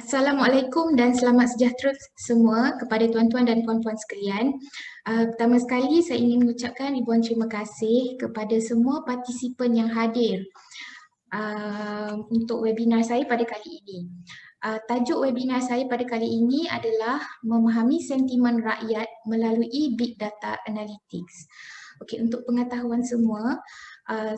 Assalamualaikum dan selamat sejahtera semua kepada tuan-tuan dan puan-puan sekalian. Pertama sekali saya ingin mengucapkan ribuan terima kasih kepada semua partisipan yang hadir untuk webinar saya pada kali ini. Tajuk webinar saya pada kali ini adalah Memahami Sentimen Rakyat Melalui Big Data Analytics. Okey, untuk pengetahuan semua,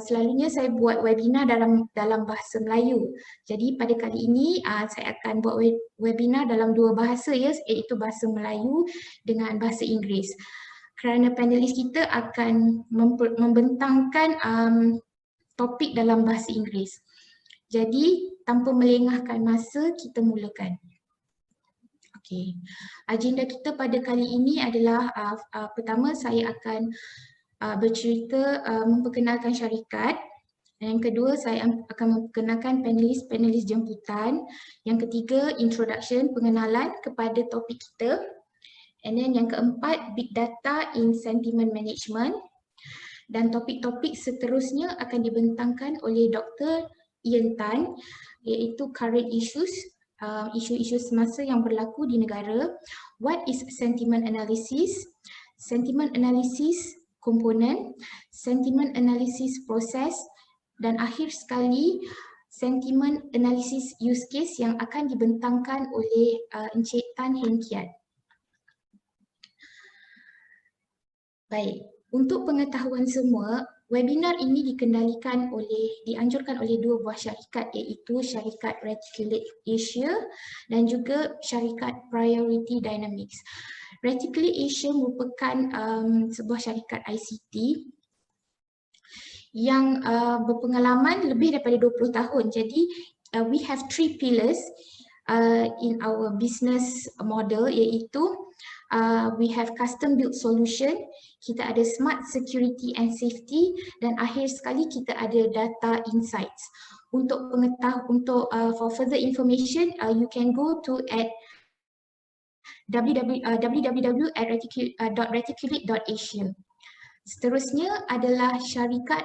selalunya saya buat webinar dalam bahasa Melayu. Jadi pada kali ini saya akan buat webinar dalam dua bahasa, iaitu bahasa Melayu dengan bahasa Inggeris. Kerana panelis kita akan membentangkan topik dalam bahasa Inggeris. Jadi tanpa melengahkan masa, kita mulakan. Okey, agenda kita pada kali ini adalah pertama saya akan bercerita memperkenalkan syarikat. Yang kedua, saya akan memperkenalkan panelis-panelis jemputan. Yang ketiga, introduction, pengenalan kepada topik kita. And then yang keempat, big data in sentiment management. Dan topik-topik seterusnya akan dibentangkan oleh Dr. Ian Tan, iaitu current issues, isu-isu semasa yang berlaku di negara. What is sentiment analysis? Sentiment analysis komponen, sentiment analysis proses, dan akhir sekali sentiment analysis use case yang akan dibentangkan oleh Encik Tan Heng Kiat. Baik, untuk pengetahuan semua, webinar ini dianjurkan oleh dua buah syarikat, iaitu syarikat Reticulate Asia dan juga syarikat Priority Dynamics. Reticulate Asia merupakan sebuah syarikat ICT yang berpengalaman lebih daripada 20 tahun. Jadi we have three pillars in our business model, iaitu we have custom built solution, kita ada smart security and safety, dan akhir sekali kita ada data insights. For further information, you can go to www.reticulate.asia. Seterusnya adalah syarikat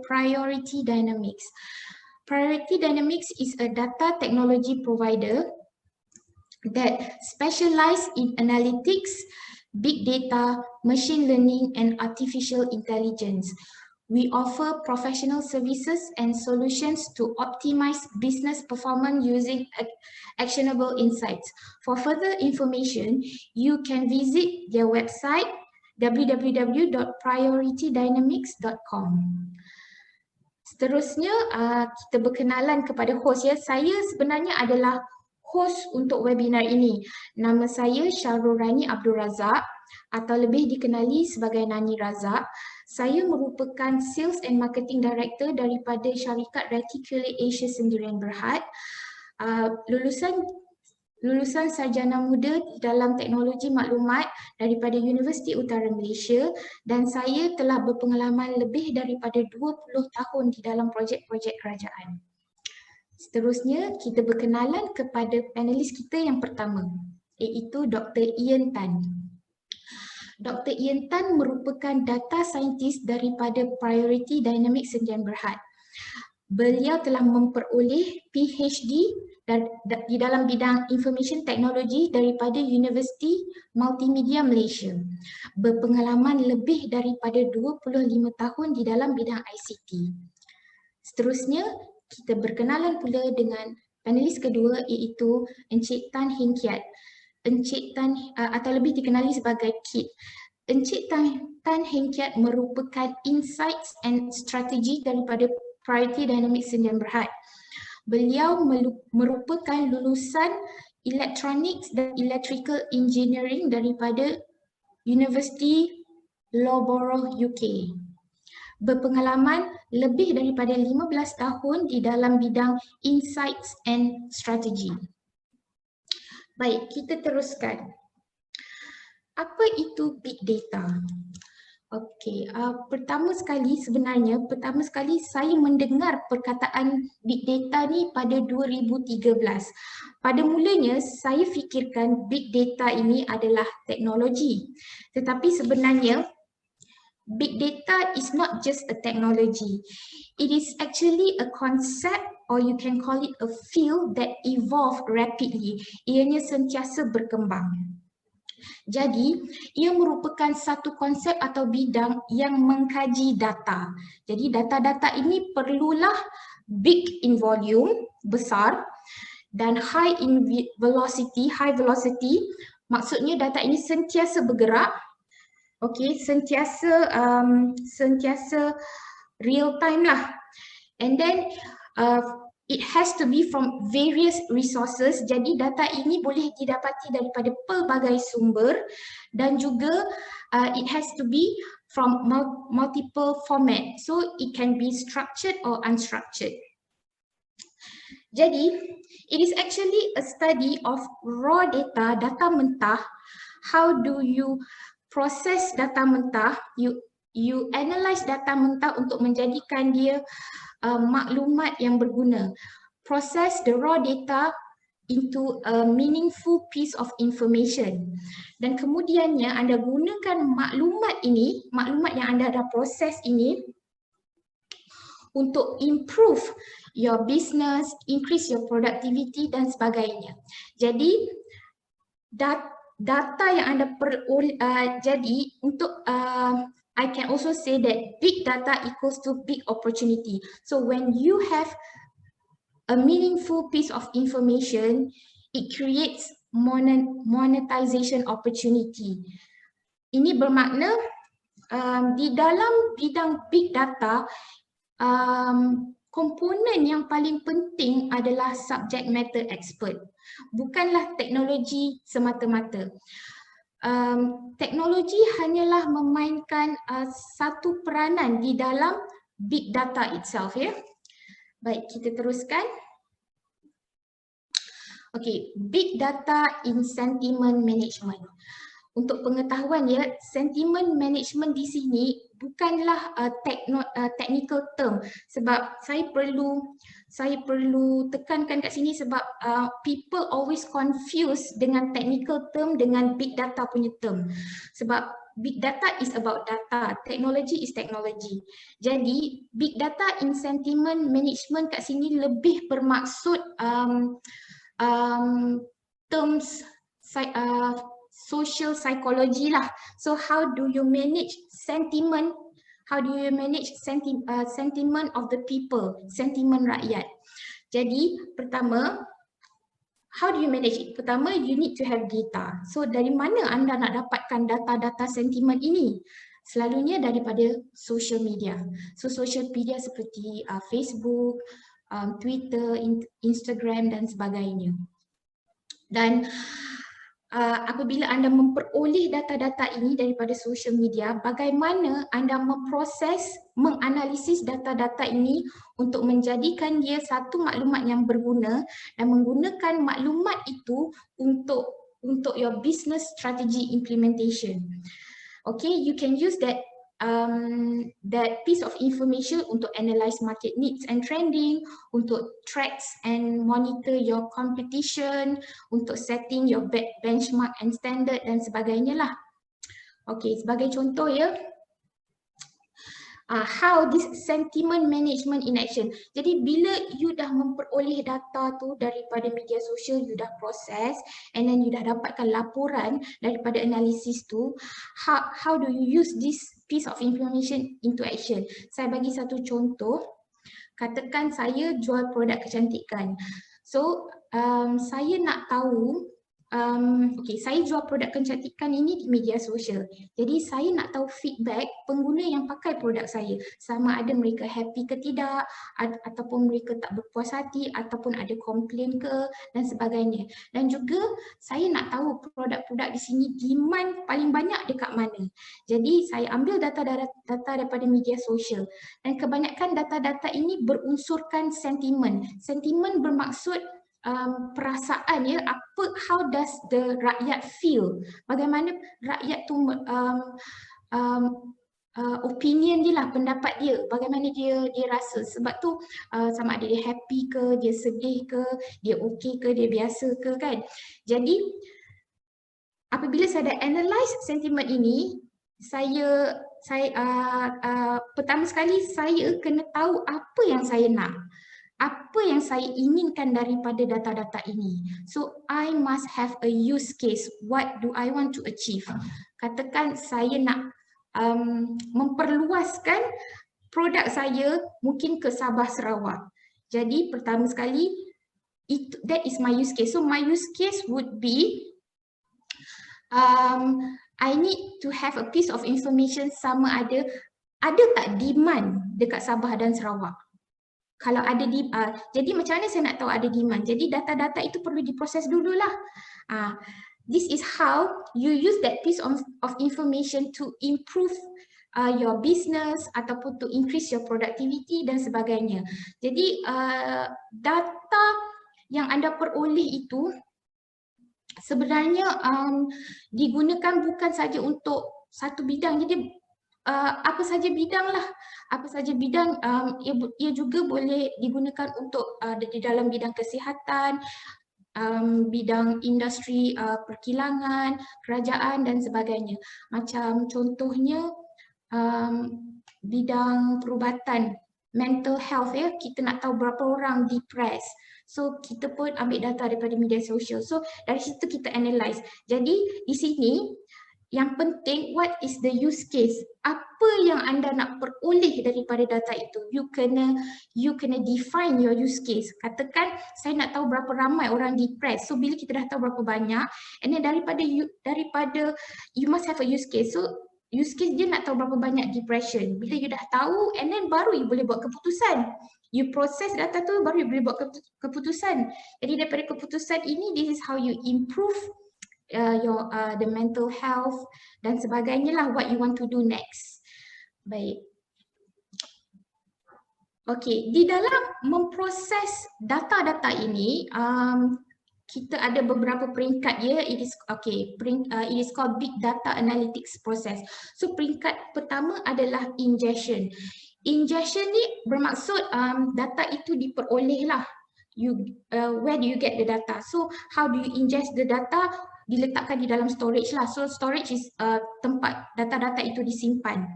Priority Dynamics. Priority Dynamics is a data technology provider that specialize in analytics, big data, machine learning, and artificial intelligence. We offer professional services and solutions to optimize business performance using actionable insights. For further information, you can visit their website www.prioritydynamics.com. Seterusnya, kita berkenalan kepada host. Saya sebenarnya adalah host untuk webinar ini. Nama saya Syarul Rani Abdul Razak atau lebih dikenali sebagai Nani Razak. Saya merupakan Sales and Marketing Director daripada syarikat Reticulate Asia Sendirian Berhad. Lulusan sarjana muda dalam teknologi maklumat daripada Universiti Utara Malaysia, dan saya telah berpengalaman lebih daripada 20 tahun di dalam projek-projek kerajaan. Seterusnya, kita berkenalan kepada panelis kita yang pertama, iaitu Dr. Ian Tan. Dr. Ian Tan merupakan data scientist daripada Priority Dynamics Sdn Bhd. Beliau telah memperoleh PhD di dalam bidang Information Technology daripada Universiti Multimedia Malaysia. Berpengalaman lebih daripada 25 tahun di dalam bidang ICT. Seterusnya, kita berkenalan pula dengan panelis kedua, iaitu Encik Tan Heng Kiat. Encik Tan atau lebih dikenali sebagai Kit. Encik Tan Heng Kiat merupakan insights and strategy daripada Priority Dynamics Sdn Bhd. Beliau merupakan lulusan Electronics dan Electrical Engineering daripada University Loughborough, UK. Berpengalaman lebih daripada 15 tahun di dalam bidang insights and strategy. Baik, kita teruskan. Apa itu big data? Okey, pertama sekali saya mendengar perkataan big data ni pada 2013. Pada mulanya saya fikirkan big data ini adalah teknologi. Tetapi sebenarnya big data is not just a technology. It is actually a concept or you can call it a field that evolved rapidly. Ianya sentiasa berkembang. Jadi, ia merupakan satu konsep atau bidang yang mengkaji data. Jadi, data-data ini perlulah big in volume, besar, dan high in velocity, maksudnya data ini sentiasa bergerak, sentiasa real time lah. And then it has to be from various resources. Jadi data ini boleh didapati daripada pelbagai sumber, dan juga it has to be from multiple format. So it can be structured or unstructured. Jadi it is actually a study of raw data, data mentah. How do you process data mentah? You analyze data mentah untuk menjadikan dia maklumat yang berguna. Process the raw data into a meaningful piece of information. Dan kemudiannya anda gunakan maklumat ini, maklumat yang anda dah proses ini untuk improve your business, increase your productivity dan sebagainya. Jadi data yang anda jadi untuk I can also say that big data equals to big opportunity. So when you have a meaningful piece of information, it creates monetization opportunity. Ini bermakna di dalam bidang big data, komponen yang paling penting adalah subject matter expert, bukanlah teknologi semata-mata. Teknologi hanyalah memainkan satu peranan di dalam big data itself, ya. Baik, kita teruskan. Okay, big data in sentiment management. Untuk pengetahuan ya, sentiment management di sini bukanlah technical term, sebab saya perlu tekankan kat sini sebab people always confuse dengan technical term dengan big data punya term. Sebab big data is about data, technology is technology. Jadi big data in sentiment management kat sini lebih bermaksud terms social psychology lah. So how do you manage sentiment? How do you manage sentiment of the people, sentiment rakyat? Jadi pertama, how do you manage it? Pertama, you need to have data. So dari mana anda nak dapatkan data-data sentiment ini? Selalunya daripada social media. So social media seperti Facebook, Twitter, Instagram dan sebagainya. Dan apabila anda memperoleh data-data ini daripada social media, bagaimana anda memproses, menganalisis data-data ini untuk menjadikan dia satu maklumat yang berguna dan menggunakan maklumat itu untuk your business strategy implementation. Okay, you can use that piece of information untuk analyze market needs and trending, untuk tracks and monitor your competition, untuk setting your benchmark and standard dan sebagainya lah. Okay, sebagai contoh ya, how this sentiment management in action. Jadi bila you dah memperoleh data tu daripada media sosial, you dah proses and then you dah dapatkan laporan daripada analisis tu, how do you use this piece of information into action? Saya bagi satu contoh. Katakan saya jual produk kecantikan. So saya nak tahu, saya jual produk kecantikan ini di media sosial. Jadi saya nak tahu feedback pengguna yang pakai produk saya. Sama ada mereka happy ke tidak, ataupun mereka tak berpuas hati, ataupun ada komplain ke dan sebagainya. Dan juga saya nak tahu produk-produk di sini demand paling banyak dekat mana. Jadi saya ambil data daripada media sosial. Dan kebanyakan data-data ini berunsurkan sentimen. Sentimen bermaksud perasaan ya, how does the rakyat feel, bagaimana rakyat tu opinion dia lah, pendapat dia, bagaimana dia rasa. Sebab tu sama ada dia happy ke, dia sedih ke, dia okey ke, dia biasa ke kan. Jadi apabila saya dah analyse sentimen ini, saya pertama sekali saya kena tahu apa yang saya nak. apa yang saya inginkan daripada data-data ini. So I must have a use case. What do I want to achieve? Katakan saya nak memperluaskan produk saya mungkin ke Sabah Sarawak. Jadi pertama sekali that is my use case. So my use case would be I need to have a piece of information sama ada tak demand dekat Sabah dan Sarawak. Kalau ada jadi macam mana saya nak tahu ada demand? Jadi data-data itu perlu diproses dululah. This is how you use that piece of information to improve your business ataupun to increase your productivity dan sebagainya. Jadi data yang anda peroleh itu sebenarnya digunakan bukan saja untuk satu bidang. Jadi apa saja bidang lah, apa saja bidang ia juga boleh digunakan untuk di dalam bidang kesihatan, bidang industri perkilangan, kerajaan dan sebagainya. Macam contohnya bidang perubatan, mental health ya, kita nak tahu berapa orang depressed. So kita pun ambil data daripada media sosial. So dari situ kita analyze. Jadi di sini yang penting, what is the use case? Apa yang anda nak peroleh daripada data itu? You kena define your use case. Katakan saya nak tahu berapa ramai orang depressed. So bila kita dah tahu berapa banyak, and then daripada you must have a use case. So use case dia nak tahu berapa banyak depression. Bila you dah tahu, and then baru you boleh buat keputusan. You proses data tu, baru you boleh buat keputusan. Jadi daripada keputusan ini, this is how you improve the mental health dan sebagainya lah, what you want to do next. Baik. Okey, di dalam memproses data-data ini, kita ada beberapa peringkat ya. It is called big data analytics process. So peringkat pertama adalah ingestion. Ingestion ni bermaksud data itu diperoleh lah. Where do you get the data? So how do you ingest the data? Diletakkan di dalam storage lah. So storage is tempat data-data itu disimpan.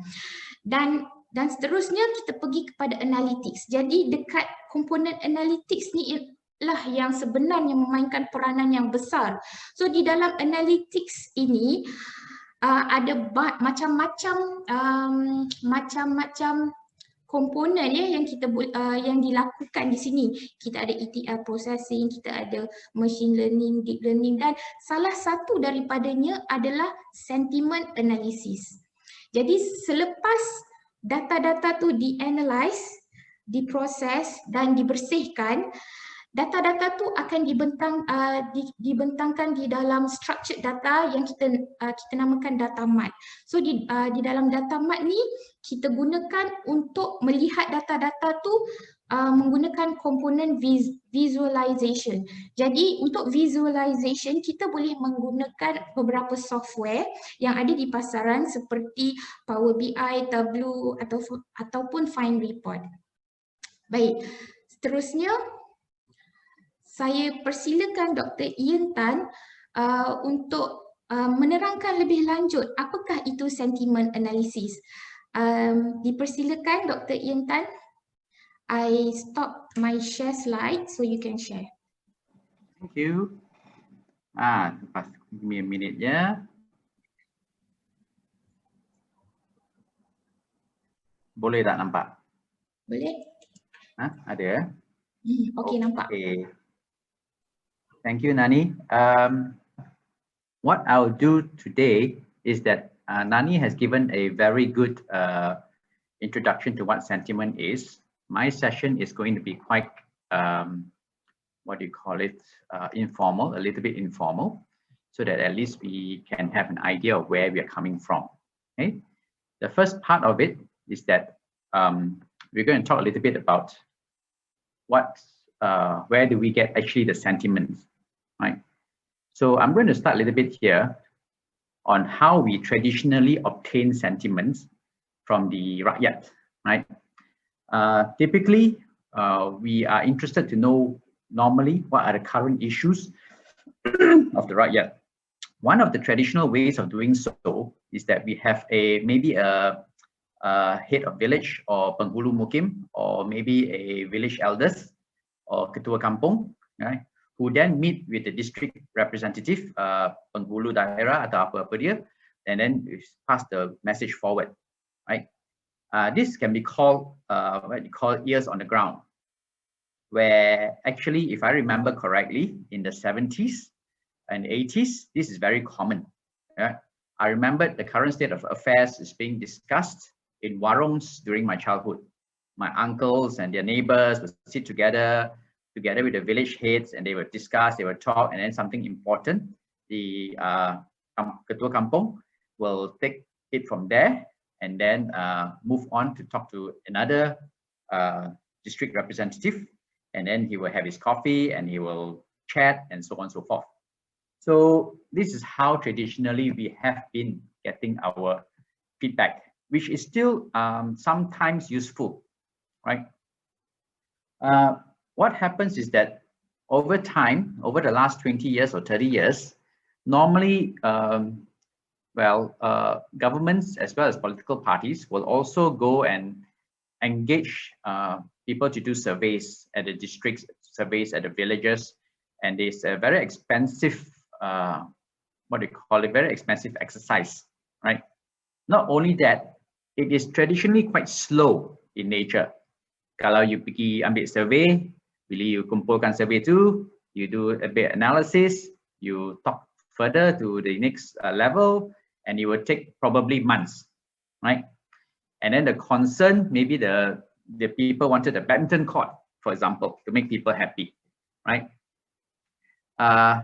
Dan seterusnya kita pergi kepada analytics. Jadi dekat komponen analytics ni lah yang sebenarnya memainkan peranan yang besar. So di dalam analytics ini ada macam-macam komponen ya yang dilakukan di sini. Kita ada ETL processing, kita ada machine learning, deep learning, dan salah satu daripadanya adalah sentiment analysis. Jadi selepas data-data tu dianalyze, diproses dan dibersihkan, data-data tu akan dibentangkan di dalam structured data yang kita namakan data mart. So di dalam data mart ni kita gunakan untuk melihat data-data tu menggunakan komponen visualization. Jadi untuk visualization kita boleh menggunakan beberapa software yang ada di pasaran seperti Power BI, Tableau ataupun Find Report. Baik, seterusnya saya persilakan Dr. Ian Tan untuk menerangkan lebih lanjut apakah itu sentiment analysis. Dipersilakan Dr. Ian Tan. I stop my share slide so you can share. Thank you. Lepas minit je. Boleh tak nampak? Boleh. Ada. Okey, nampak. Okay. Thank you, Nani. What I'll do today is that Nani has given a very good introduction to what sentiment is. My session is going to be quite, what do you call it, informal, a little bit informal, so that at least we can have an idea of where we are coming from. Okay. The first part of it is that we're going to talk a little bit about where do we get actually the sentiments, right? So I'm going to start a little bit here on how we traditionally obtain sentiments from the Rakyat, right? Typically, we are interested to know normally what are the current issues of the Rakyat. One of the traditional ways of doing so is that we have maybe a head of village or penghulu mukim or maybe a village elders or ketua kampung, right, who then meet with the district representative, penghulu daerah atau apa-apa dia, and then pass the message forward, right? This can be called what you call ears on the ground, where actually, if I remember correctly, in the 70s and 80s, this is very common. Right? I remember the current state of affairs is being discussed in warungs during my childhood. My uncles and their neighbors would sit together with the village heads, and they would discuss, they would talk, and then something important, the ketua kampung will take it from there and then move on to talk to another district representative, and then he will have his coffee and he will chat and so on and so forth. So this is how traditionally we have been getting our feedback, which is still sometimes useful, right? What happens is that over time, over the last 20 years or 30 years, normally, governments as well as political parties will also go and engage people to do surveys at the districts, surveys at the villages, and it's a very expensive, very expensive exercise, right? Not only that, it is traditionally quite slow in nature. Kalau you pergi ambil survey, bila you kumpulkan survey tu, you do a bit analysis, you talk further to the next level, and it will take probably months, right? And then the concern, maybe the people wanted a badminton court, for example, to make people happy, right?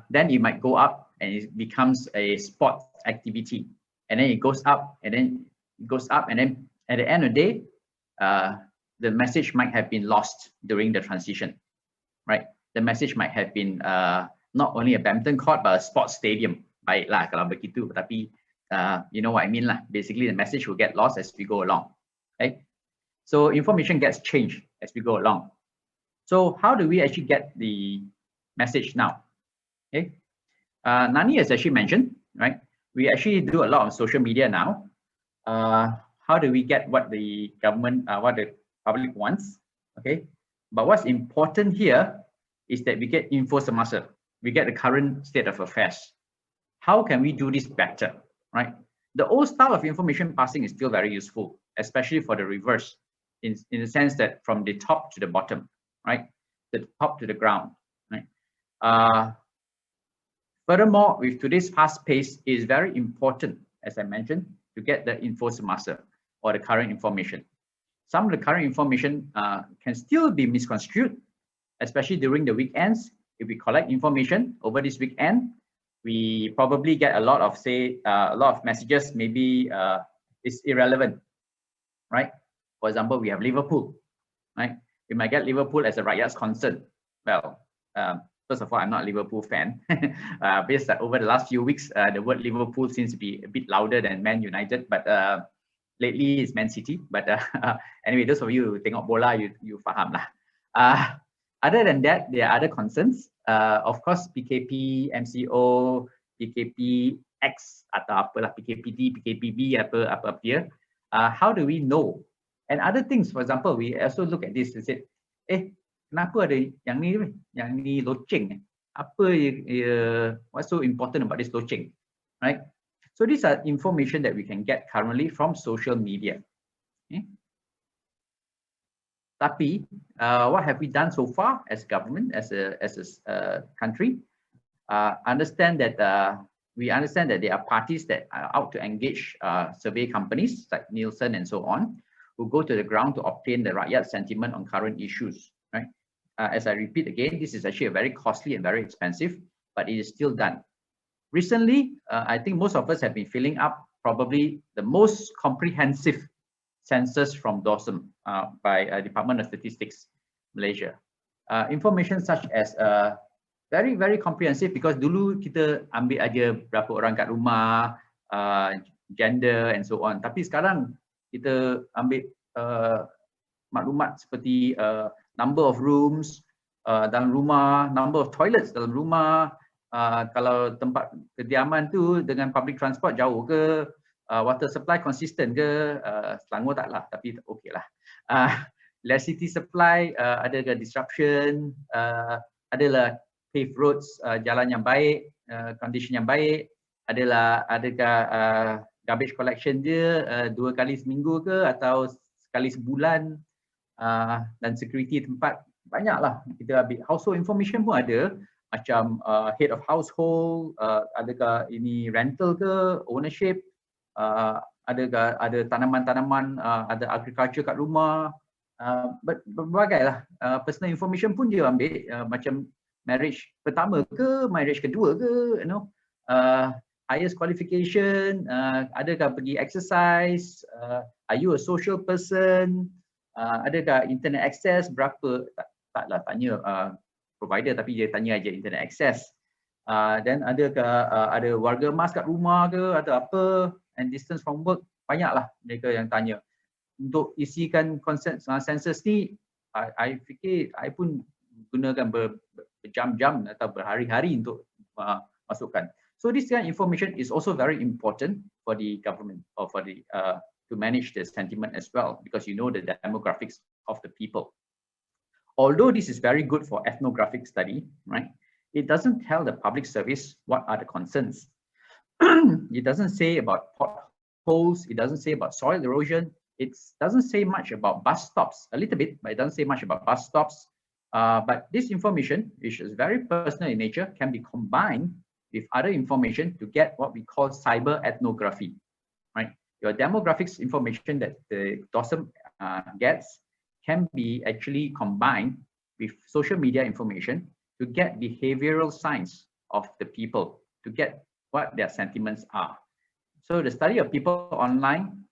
Then it might go up and it becomes a sport activity, and then it goes up, and then it goes up, and then at the end of the day, the message might have been lost during the transition, right? The message might have been not only a badminton court but a sports stadium. Baiklah kalau begitu, tapi you know what I mean lah. Basically, the message will get lost as we go along, right? So information gets changed as we go along. So how do we actually get the message now? Okay, Nani has actually mentioned, right? We actually do a lot on social media now. How do we get what the government, what the public wants? Okay, but what's important here is that we get info semasa. We get the current state of affairs. How can we do this better, right? The old style of information passing is still very useful, especially for the reverse, in the sense that from the top to the bottom, right? The top to the ground, right? Furthermore, with today's fast pace, it is very important, as I mentioned, to get the info semasa or the current information. Some of the current information can still be misconstrued, especially during the weekends. If we collect information over this weekend, we probably get a lot of, a lot of messages, maybe it's irrelevant, right? For example, we have Liverpool, right? We might get Liverpool as a Rakyat's concern. Well, first of all, I'm not a Liverpool fan. Because over the last few weeks, the word Liverpool seems to be a bit louder than Man United, but lately it's Man City. But anyway, those of you who tengok bola, you faham lah. Other than that, there are other concerns. Of course, PKP, MCO, PKP X atau apalah PKPD, PKPB, apa dia. How do we know? And other things, for example, we also look at this and say, kenapa ada yang ni loceng? Apa what's so important about this loceng, right? So these are information that we can get currently from social media. Okay? Tapi, what have we done so far as government, as a country? Understand that we understand that there are parties that are out to engage survey companies like Nielsen and so on, who go to the ground to obtain the Rakyat sentiment on current issues. Right? As I repeat again, this is actually a very costly and very expensive, but it is still done. Recently, I think most of us have been filling up probably the most comprehensive census from DOSM by Department of Statistics, Malaysia. Information such as very, very comprehensive, because dulu kita ambil aja berapa orang kat rumah, gender and so on. Tapi sekarang kita ambil maklumat seperti number of rooms dalam rumah, number of toilets dalam rumah, kalau tempat kediaman tu dengan public transport jauh ke, water supply consistent ke, Selangor tak lah, tapi okey lah. electricity supply, adakah disruption, adalah paved roads, jalan yang baik, condition yang baik, adakah garbage collection dia 2 kali seminggu ke atau sekali sebulan, dan security tempat banyaklah kita ambil. Household information pun ada, macam head of household, adakah ini rental ke, ownership, adakah ada tanaman-tanaman, ada agriculture kat rumah, berbagai lah. Personal information pun dia ambil, macam marriage pertama ke, marriage kedua ke, highest qualification, adakah pergi exercise, are you a social person, adakah internet access berapa, taklah tanya provider tapi dia tanya aja internet access. Dan adakah ada warga emas kat rumah ke atau apa, and distance from work, banyaklah mereka yang tanya. Untuk isikan census ni, I fikir I pun gunakan berjam-jam atau berhari-hari untuk masukkan. So this kind of information is also very important for the government or for the to manage the sentiment as well, because you know the demographics of the people. Although this is very good for ethnographic study, right? It doesn't tell the public service what are the concerns. It doesn't say about potholes. It doesn't say about soil erosion. It doesn't say much about bus stops, a little bit, but it doesn't say much about bus stops. But this information, which is very personal in nature, can be combined with other information to get what we call cyber ethnography, right? Your demographics information that the DOSM gets can be actually combined with social media information to get behavioral signs of the people, to get what their sentiments are. So the study of people online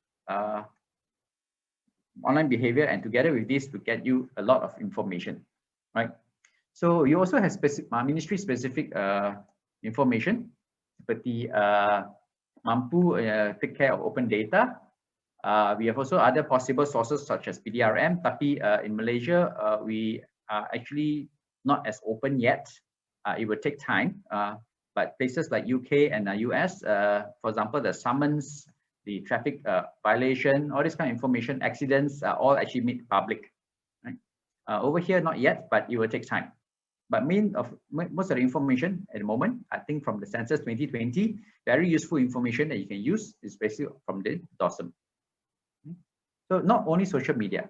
behavior, and together with this to get you a lot of information, right? So you also have ministry specific information seperti mampu take care of open data. We have also other possible sources such as PDRM, tapi in Malaysia we are actually not as open yet. It will take time, but places like UK and US, for example, the summons, the traffic violation, all this kind of information, accidents are all actually made public. Right? Over here, not yet, but it will take time. But most of the information at the moment, I think from the census 2020, very useful information that you can use, especially from the DOSM. So not only social media.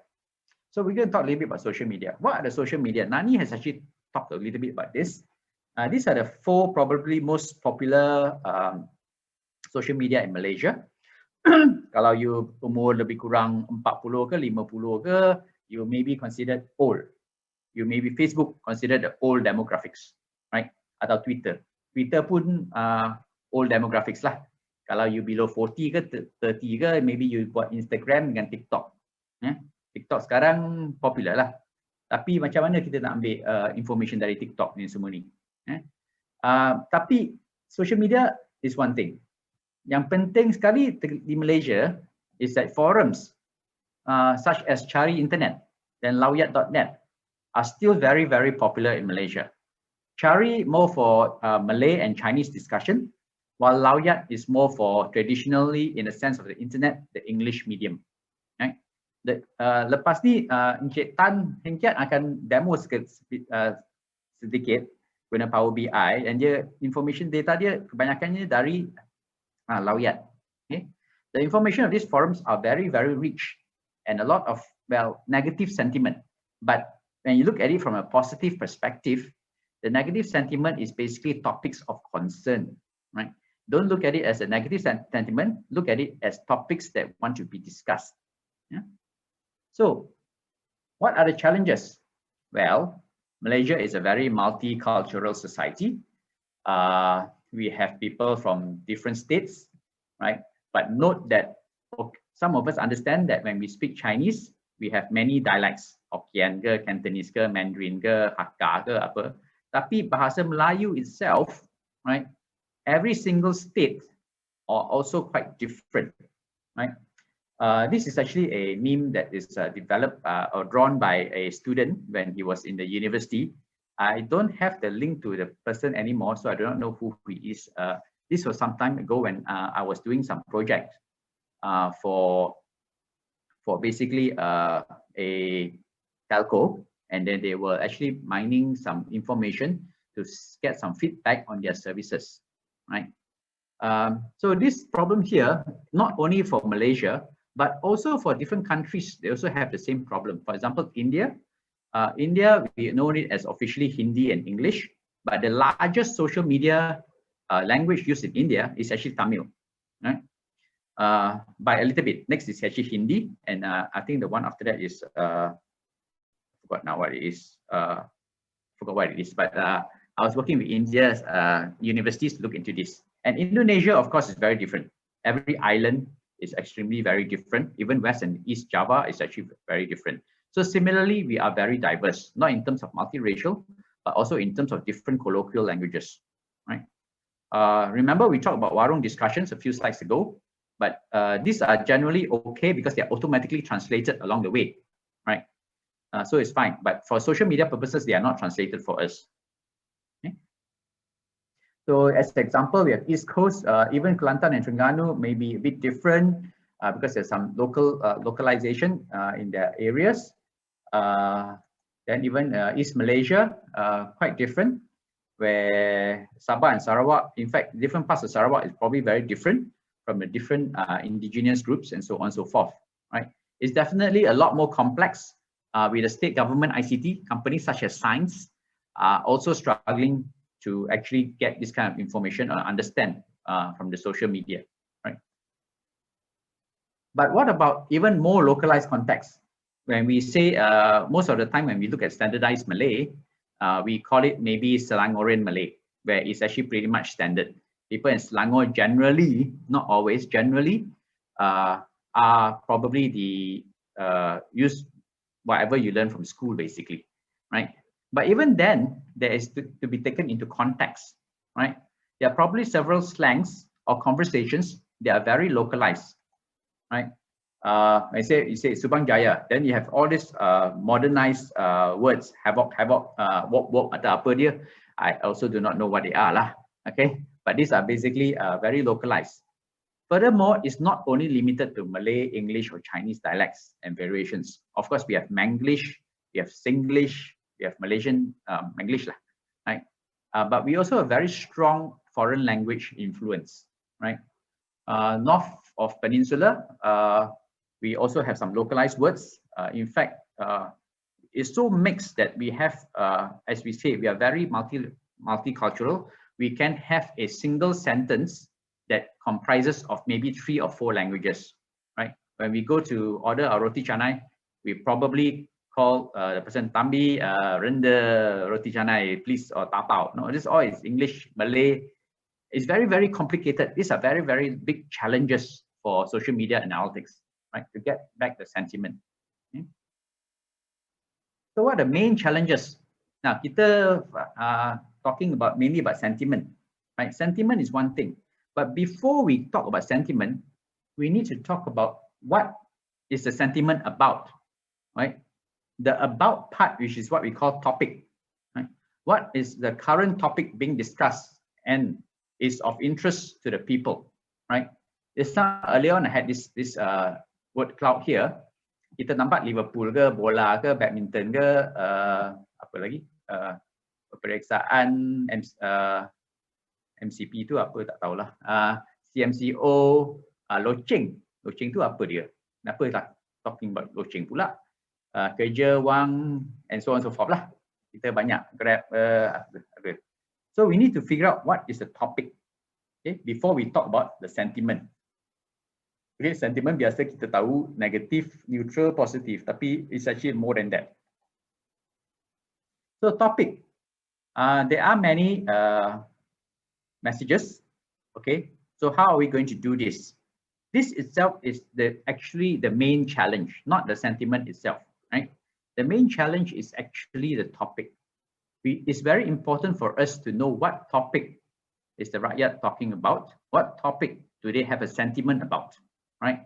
So we're going to talk a little bit about social media. What are the social media? Nani has actually talked a little bit about this. These are the 4 probably most popular social media in Malaysia. Kalau you umur lebih kurang 40 ke 50 ke, you may be considered old. You may be Facebook considered the old demographics, right? Atau Twitter. Twitter pun old demographics lah. Kalau you below 40 ke 30 ke, maybe you buat Instagram dengan TikTok. TikTok sekarang popular lah. Tapi macam mana kita nak ambil information dari TikTok ni semua ni? Tapi social media is one thing. Yang penting sekali di Malaysia is that forums such as Cari Internet dan Rakyat.net are still very, very popular in Malaysia. Cari more for Malay and Chinese discussion, while Rakyat is more for traditionally, in the sense of the internet, the English medium. Right? Lepas ni Encik Tan Heng Kiat akan demo sedikit guna Power BI, dan dia information data dia kebanyakannya dari Rakyat. Okay? The information of these forums are very, very rich and a lot of, well, negative sentiment. But when you look at it from a positive perspective, the negative sentiment is basically topics of concern, right? Don't look at it as a negative sentiment, look at it as topics that want to be discussed. Yeah? So, what are the challenges? Well, Malaysia is a very multicultural society. We have people from different states, right? But note that some of us understand that when we speak Chinese, we have many dialects, Hokkien ke, Cantonese ke, Mandarin ke, Hakka ke, apa. Tapi bahasa Melayu itself, right? Every single state are also quite different, right? This is actually a meme that is developed or drawn by a student when he was in the university. I don't have the link to the person anymore, so I do not know who he is. This was some time ago when I was doing some project for basically a telco, and then they were actually mining some information to get some feedback on their services, right? So this problem here, not only for Malaysia, but also for different countries, they also have the same problem. For example, India. India, we know it as officially Hindi and English, but the largest social media language used in India is actually Tamil, right? By a little bit. Next is actually Hindi, and I think the one after that is forgot now what it is. Forgot what it is, but I was working with India's universities to look into this. And Indonesia, of course, is very different. Every island is extremely very different. Even West and East Java is actually very different. So similarly, we are very diverse, not in terms of multiracial, but also in terms of different colloquial languages, right? Remember, we talked about warung discussions a few slides ago, but these are generally okay because they're automatically translated along the way, right? So it's fine, but for social media purposes, they are not translated for us. Okay. So as an example, we have East Coast, even Kelantan and Terengganu may be a bit different because there's some localization in their areas. Then even East Malaysia, quite different, where Sabah and Sarawak, in fact, different parts of Sarawak is probably very different from the different indigenous groups and so on and so forth, right? It's definitely a lot more complex with the state government ICT companies such as Science also struggling to actually get this kind of information or understand from the social media, right? But what about even more localized context? When we say, most of the time when we look at standardized Malay, we call it maybe Selangorean Malay, where it's actually pretty much standard. People in Selangor generally, not always, generally are probably the use whatever you learn from school basically, right? But even then, there is to be taken into context, right? There are probably several slangs or conversations that are very localized, right? I say you say Subang Jaya, then you have all these modernized words, havoc, wok, atau apa dia. I also do not know what they are lah. Okay, but these are basically very localized. Furthermore, it's not only limited to Malay, English, or Chinese dialects and variations. Of course, we have Manglish, we have Singlish, we have Malaysian Manglish, right? But we also have very strong foreign language influence, right? North of Peninsula, we also have some localized words. In fact, it's so mixed that we have, as we say, we are very multicultural. We can have a single sentence that comprises of maybe 3 or 4 languages, right? When we go to order our roti canai, we probably call the person Tambi, renda roti canai, please, or tapau. No, this all is English, Malay. It's very, very complicated. These are very, very big challenges for social media analytics, right? To get back the sentiment. Okay? So what are the main challenges? Now, kita talking about mainly about sentiment, right? Sentiment is one thing. But before we talk about sentiment, we need to talk about what is the sentiment about, right? The about part, which is what we call topic, right? What is the current topic being discussed and is of interest to the people, right? It's not earlier on I had this word cloud here. Kita nampak Liverpool ke, bola ke, badminton ke, apa lagi? Peperiksaan MCP tu apa tak tahulah. CMCO, loceng. Loceng tu apa dia? Kenapa tak talking about loceng pula? Kerja, wang, and so on and so forth lah. Kita banyak grab. So we need to figure out what is the topic, okay, before we talk about the sentiment. Okay, sentiment biasa kita tahu negatif, neutral, positif, tapi it's actually more than that. So topic, there are many messages. Okay, so how are we going to do this? This itself is actually the main challenge, not the sentiment itself, right? The main challenge is actually the topic. It's very important for us to know what topic is the Rakyat talking about, what topic do they have a sentiment about, right?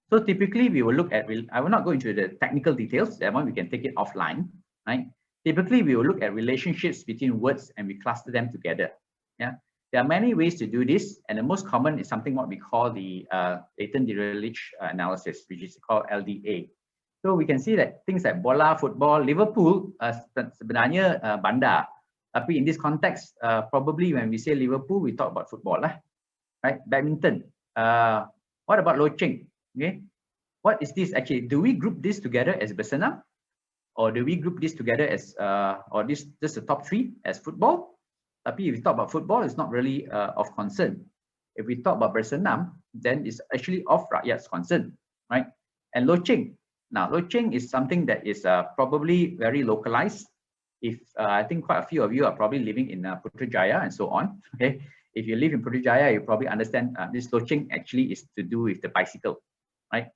So typically we will look at, I will not go into the technical details, that one we can take it offline, right? Typically we will look at relationships between words and we cluster them together. Yeah, there are many ways to do this, and the most common is something what we call the latent derivative analysis, which is called LDA. So we can see that things like bola, football, Liverpool sebenarnya bandar. Tapi in this context, probably when we say Liverpool, we talk about football lah, right? Badminton. What about loceng? Okay, what is this actually? Do we group this together as bersenam, or do we group this together as or this just the top 3 as football? Tapi if we talk about football, it's not really of concern. If we talk about bersenam, then it's actually of rakyat's concern, right? And loceng. Now, loceng is something that is probably very localized. If I think quite a few of you are probably living in Putrajaya and so on. Okay, if you live in Putrajaya, you probably understand this loceng actually is to do with the bicycle, right?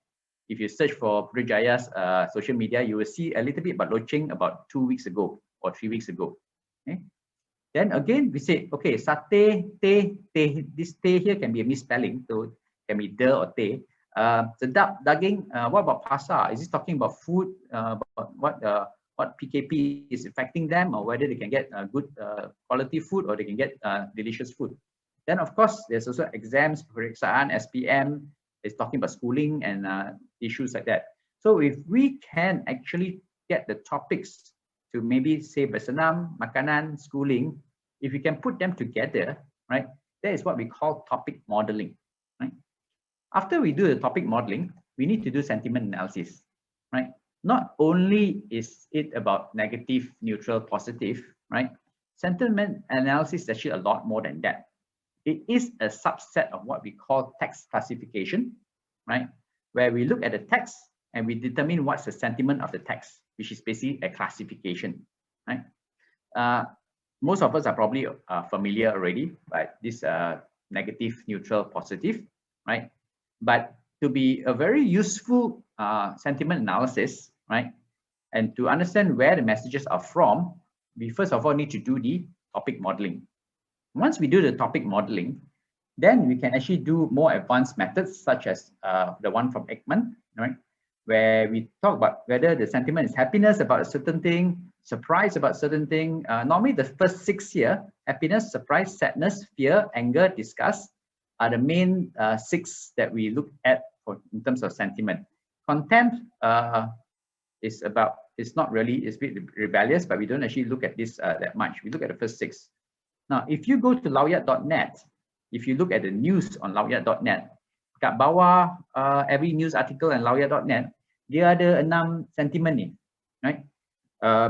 If you search for Putrajaya's social media, you will see a little bit about loceng about 2 weeks ago or 3 weeks ago. Okay. Then again, we say, okay, satay, teh, this teh here can be a misspelling, so it can be de or teh. Sedap, daging, what about pasar? Is this talking about food, about what PKP is affecting them, or whether they can get good quality food or they can get delicious food? Then of course, there's also exams, peperiksaan, SPM, is talking about schooling and issues like that. So if we can actually get the topics to maybe say bersenam, makanan, schooling, if we can put them together, right, that is what we call topic modeling, right? After we do the topic modeling, we need to do sentiment analysis, right? Not only is it about negative, neutral, positive, right? Sentiment analysis is actually a lot more than that. It is a subset of what we call text classification, right? Where we look at the text and we determine what's the sentiment of the text, which is basically a classification, right? Most of us are probably familiar already by this negative, neutral, positive, right? But to be a very useful sentiment analysis, right? And to understand where the messages are from, we first of all need to do the topic modeling. Once we do the topic modeling, then we can actually do more advanced methods such as the one from Ekman, right? Where we talk about whether the sentiment is happiness about a certain thing, surprise about certain thing. Normally the first 6 here, happiness, surprise, sadness, fear, anger, disgust are the main 6 that we look at in terms of sentiment. Contempt is about, it's not really, it's a bit rebellious, but we don't actually look at this that much. We look at the first 6. Now, if you go to lawyat.net, if you look at the news on lawyat.net, kat bawah every news article on lawyat.net, dia ada 6 sentiment ni, right?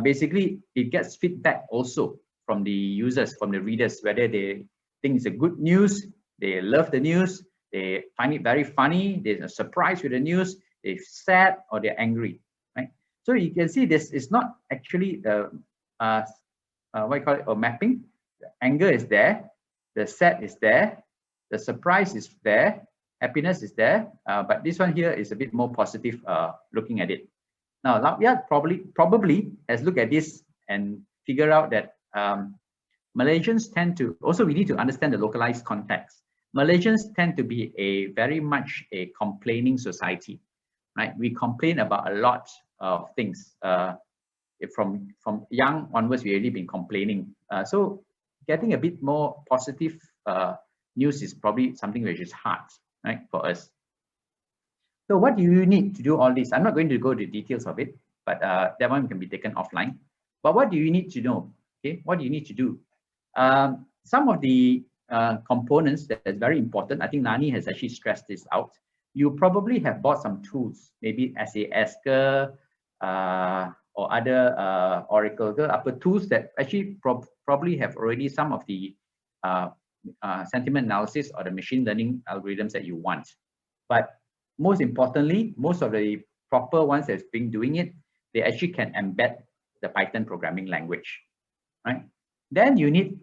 Basically, it gets feedback also from the users, from the readers, whether they think it's a good news, they love the news, they find it very funny, they're surprised with the news, they're sad, or they're angry, right? So you can see this is not actually what you call it, a mapping. The anger is there, the sad is there, the surprise is there, happiness is there, but this one here is a bit more positive looking at it. Now, Rakyat probably has looked at this and figure out that Malaysians tend to, also we need to understand the localized context. Malaysians tend to be a very much a complaining society, right? We complain about a lot of things. From young onwards, we've already been complaining. So getting a bit more positive news is probably something which is hard, right, for us. So what do you need to do all this? I'm not going to go to the details of it, but that one can be taken offline. But what do you need to know? Okay, what do you need to do? Some of the components that is very important, I think Nani has actually stressed this out. You probably have bought some tools, maybe SAS or other Oracle tools that actually probably have already some of the sentiment analysis or the machine learning algorithms that you want. But most importantly, most of the proper ones that's been doing it, they actually can embed the Python programming language, right? Then you need,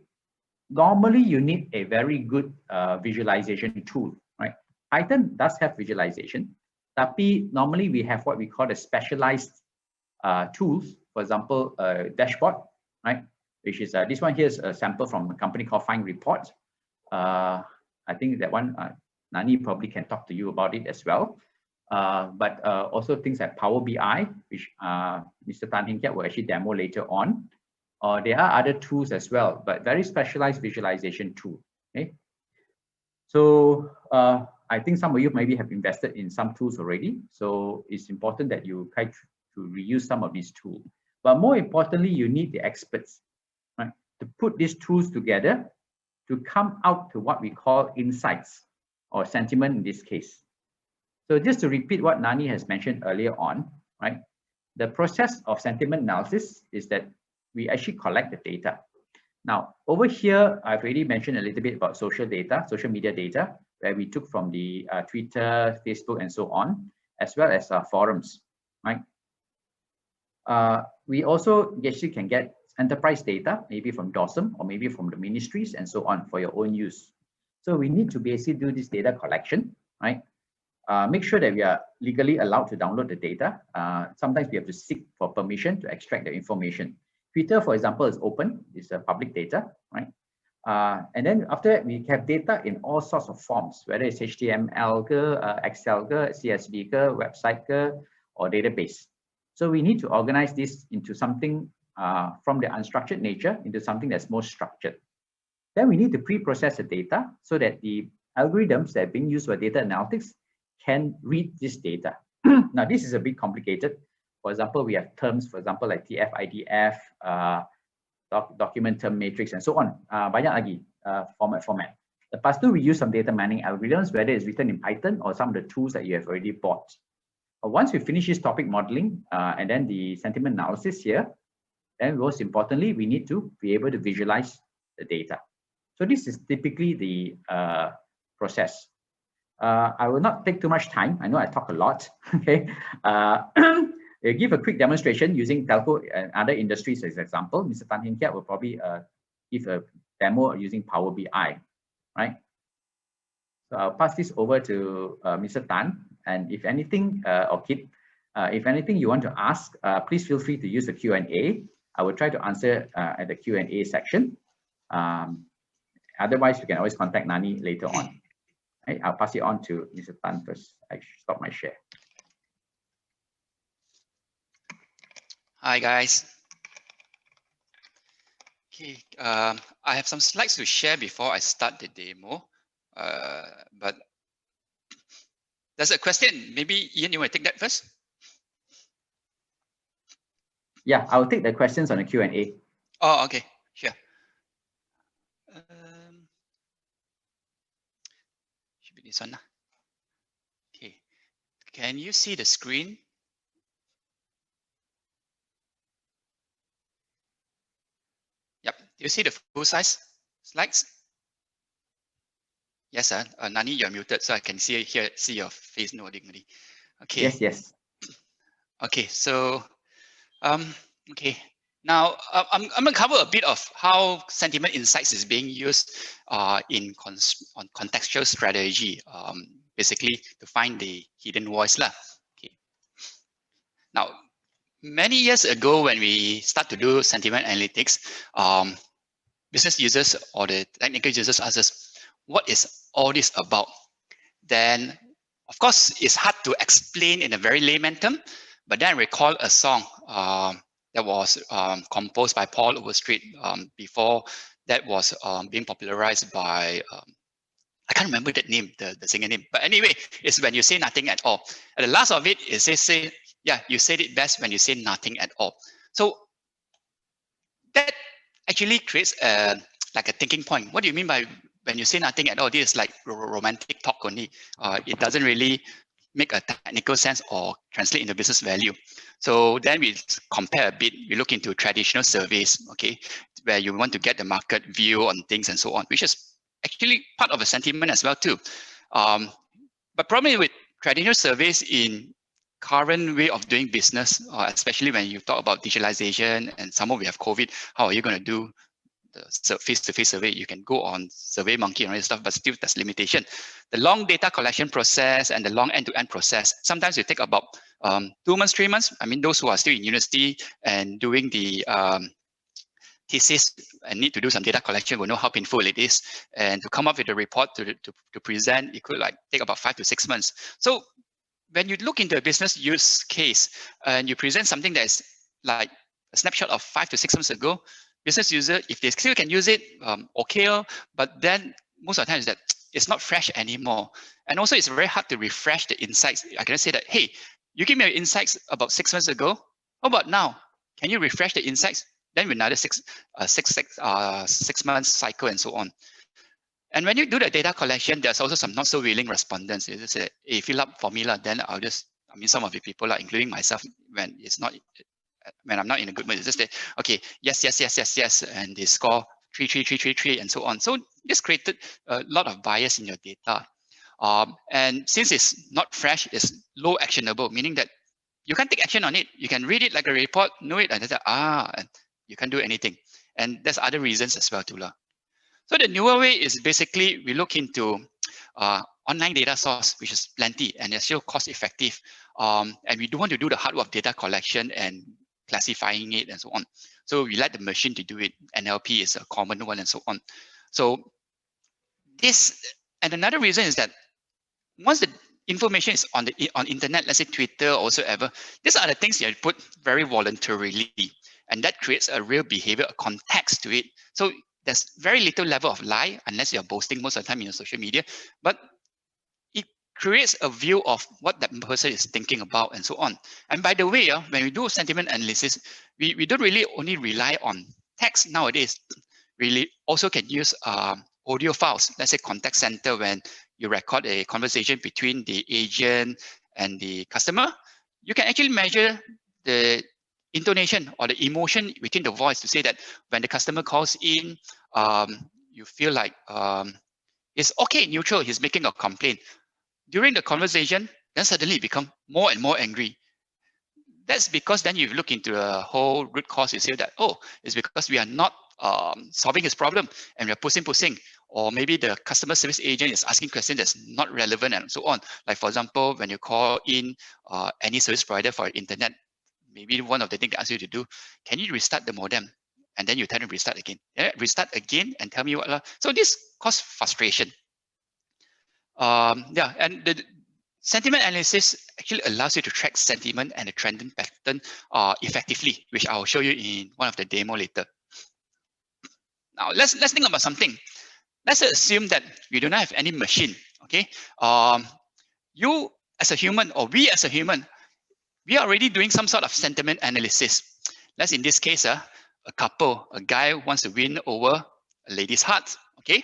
normally you need a very good visualization tool, right? Python does have visualization, tapi normally we have what we call the specialized tools, for example, dashboard, right? Which is this one here is a sample from a company called Find Report. I think that one, Nani probably can talk to you about it as well. But also things like Power BI, which Mr. Tan Heng Kiat will actually demo later on. There are other tools as well, but very specialized visualization tool. Okay. So I think some of you maybe have invested in some tools already. So it's important that you try to reuse some of these tools. But more importantly, you need the experts, right, to put these tools together to come out to what we call insights or sentiment in this case. So just to repeat what Nani has mentioned earlier on, right? The process of sentiment analysis is that we actually collect the data. Now, over here, I've already mentioned a little bit about social data, social media data, where we took from the Twitter, Facebook, and so on, as well as forums, right? We also actually can get enterprise data, maybe from DOSM or maybe from the ministries and so on for your own use. So we need to basically do this data collection, right? Make sure that we are legally allowed to download the data. Sometimes we have to seek for permission to extract the information. Twitter, for example, is open, it's public data, right? And then after that, we have data in all sorts of forms, whether it's HTML, Excel, CSV, website, or database. So we need to organize this into something from the unstructured nature into something that's more structured. Then we need to pre-process the data so that the algorithms that are being used for data analytics can read this data. Now, this is a bit complicated. For example, we have terms, for example, like TF-IDF, document term matrix, and so on. Banyak lagi format. Lepas tu, we use some data mining algorithms, whether it's written in Python or some of the tools that you have already bought. Once we finish this topic modeling and then the sentiment analysis here, then most importantly, we need to be able to visualize the data. So this is typically the process. I will not take too much time. I know I talk a lot. Okay. I'll give a quick demonstration using telco and other industries as example. Mr. Tan Hin Kiat will probably give a demo using Power BI, right? So I'll pass this over to Mr. Tan. And if anything, or Kit, if anything you want to ask, please feel free to use the Q&A. I will try to answer at the Q&A section. Otherwise, you can always contact Nani later on. Right, I'll pass it on to Mr. Tan first. I should stop my share. Hi, guys. Okay, I have some slides to share before I start the demo. But there's a question. Maybe Ian, you want to take that first? Yeah, I'll take the questions on the Q&A. Oh, okay, sure. Should be this one. Okay, can you see the screen? Yep, do you see the full size slides? Yes, Nani, you're muted, so I can see your face nodding. Okay. Yes, yes. Okay, so okay. Now I'm going to cover a bit of how sentiment insights is being used on contextual strategy, basically to find the hidden voice lah. Okay. Now, many years ago, when we start to do sentiment analytics, business users or the technical users ask us, what is all this about? Then, of course, it's hard to explain in a very layman term, but then I recall a song that was composed by Paul Overstreet before that was being popularized by, I can't remember that name, the singer name. But anyway, it's when you say nothing at all. At the last of it, it says, yeah, you said it best when you say nothing at all. So that actually creates like a thinking point. What do you mean by when you say nothing at all? This is like romantic talk only. It doesn't really make a technical sense or translate into business value. So then we compare a bit. We look into traditional surveys, okay, where you want to get the market view on things and so on, which is actually part of a sentiment as well too. But probably with traditional surveys in current way of doing business, especially when you talk about digitalization and somehow we have COVID, how are you going to do the face-to-face survey? You can go on SurveyMonkey and all this stuff, but still there's limitation. The long data collection process and the long end-to-end process, sometimes it take about 2 months, 3 months. I mean, those who are still in university and doing the thesis and need to do some data collection will know how painful it is. And to come up with a report to present, it could like take about 5 to 6 months. So when you look into a business use case and you present something that is like a snapshot of 5 to 6 months ago, business user, if they still can use it, okay. But then most of the time is that it's not fresh anymore. And also it's very hard to refresh the insights. I cannot say that, hey, you give me your insights about 6 months ago. How about now? Can you refresh the insights? Then with another 6 months cycle and so on. And when you do the data collection, there's also some not so willing respondents. You just say, hey, fill up for me, then I'll just, I mean, some of the people, including myself, when I'm not in a good mood, it's just say, okay, yes, and they score 3, and so on. So this created a lot of bias in your data. And since it's not fresh, it's low actionable, meaning that you can't take action on it. You can read it like a report, know it, and then and you can't do anything. And there's other reasons as well too. So the newer way is basically we look into online data source, which is plenty and it's still cost effective. And we don't want to do the hard work of data collection and classifying it and so on. So we let the machine to do it. NLP is a common one and so on. So this, and another reason is that once the information is on internet, let's say Twitter or whatsoever, these are the things you put very voluntarily, and that creates a real behavior, a context to it. So there's very little level of lie unless you're boasting most of the time in your social media, but it creates a view of what that person is thinking about and so on. And by the way, when we do sentiment analysis, we don't really only rely on text nowadays. We also can use audio files, let's say contact center, when you record a conversation between the agent and the customer, you can actually measure the intonation or the emotion within the voice to say that when the customer calls in, you feel like it's okay, neutral, he's making a complaint. During the conversation, then suddenly you become more and more angry. That's because then you look into the whole root cause. You say that, oh, it's because we are not solving his problem and we're pushing. Or maybe the customer service agent is asking questions that's not relevant and so on. Like for example, when you call in any service provider for internet, maybe one of the things they ask you to do, can you restart the modem? And then you tell them restart again. Restart again and tell me what. So this causes frustration. And the sentiment analysis actually allows you to track sentiment and the trending pattern effectively, which I'll show you in one of the demo later. Now let's think about something. Let's assume that you do not have any machine. Okay, you as a human, or we as a human, we are already doing some sort of sentiment analysis. Let's in this case, a couple, a guy wants to win over a lady's heart. Okay,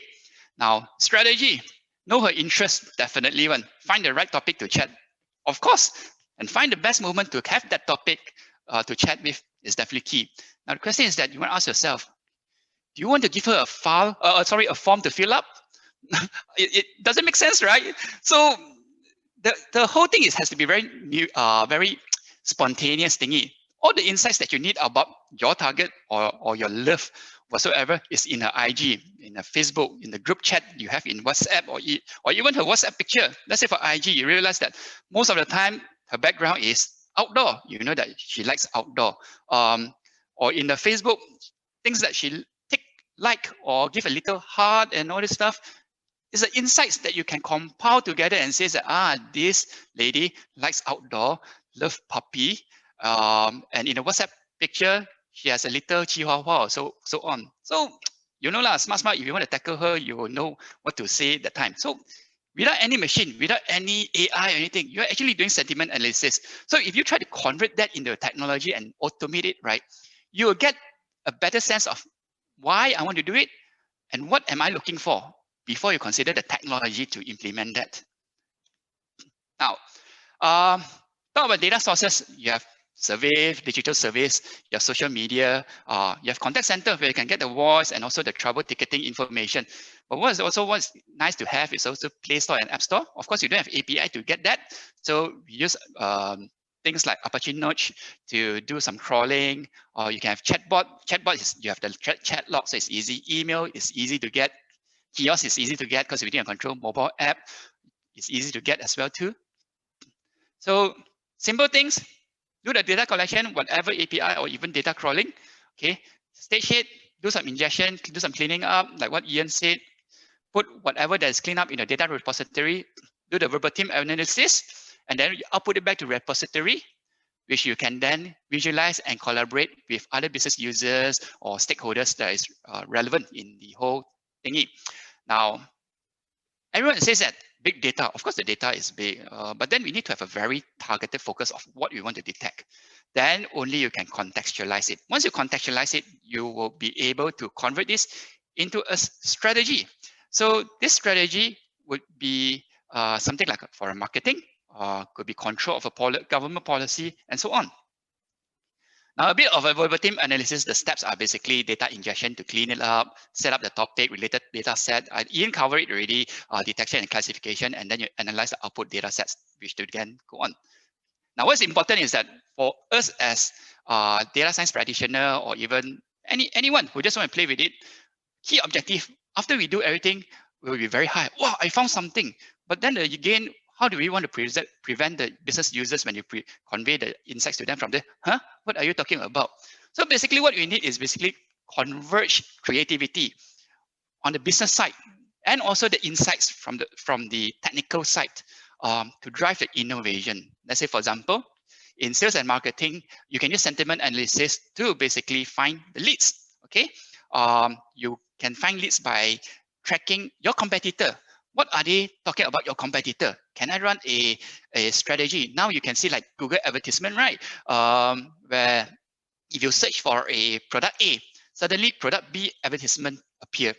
now strategy. Know her interest, definitely one. Find the right topic to chat, of course, and find the best moment to have that topic to chat with is definitely key. Now the question is that you want to ask yourself, do you want to give her a form to fill up? it doesn't make sense, right? So the whole thing has to be very very spontaneous thingy. All the insights that you need about your target or your love whatsoever is in her IG, in her Facebook, in the group chat you have in WhatsApp, or even her WhatsApp picture. Let's say for IG, you realize that most of the time her background is outdoor. You know that she likes outdoor. Or in the Facebook, things that she like or give a little heart and all this stuff is the insights that you can compile together and say that this lady likes outdoor, love puppy, and in a WhatsApp picture she has a little chihuahua, so on. So you know lah, smart. If you want to tackle her, you will know what to say at the time. So without any machine, without any AI or anything, you're actually doing sentiment analysis. So if you try to convert that into technology and automate it, right, you will get a better sense of why I want to do it and what am I looking for before you consider the technology to implement that. Now, talk about data sources. You have surveys, digital surveys, you have social media, you have contact center where you can get the voice and also the trouble ticketing information. But what's nice to have is also Play Store and App Store. Of course, you don't have API to get that. So we use things like Apache Notch to do some crawling, or you can have chatbot. Chatbot is, you have the chat log, so it's easy. Email is easy to get. Kiosk is easy to get because everything can control. Mobile app is easy to get as well too. So simple things, do the data collection, whatever API or even data crawling. Okay, stage it, do some ingestion, do some cleaning up, like what Ian said. Put whatever that is cleaned up in the data repository, do the verbatim analysis, and then you output it back to repository, which you can then visualize and collaborate with other business users or stakeholders that is relevant in the whole thingy. Now, Everyone says that big data, of course the data is big, but then we need to have a very targeted focus of what we want to detect. Then only you can contextualize it. Once you contextualize it, you will be able to convert this into a strategy. So this strategy would be something like for a marketing, could be control of a government policy, and so on. Now, a bit of a verbatim analysis, the steps are basically data ingestion to clean it up, set up the topic, related data set. Ian covered it already, detection and classification, and then you analyze the output data sets, which to again go on. Now, what's important is that for us as data science practitioner or even anyone who just want to play with it, key objective, after we do everything, will be very high. Wow, I found something. But then again, how do we want to prevent the business users when you convey the insights to them from there? Huh? What are you talking about? So basically what we need is basically converge creativity on the business side and also the insights from the technical side to drive the innovation. Let's say, for example, in sales and marketing, you can use sentiment analysis to basically find the leads. Okay, you can find leads by tracking your competitor. What are they talking about your competitor? Can I run a strategy? Now you can see like Google advertisement, right? Where if you search for a product A, suddenly product B advertisement appear.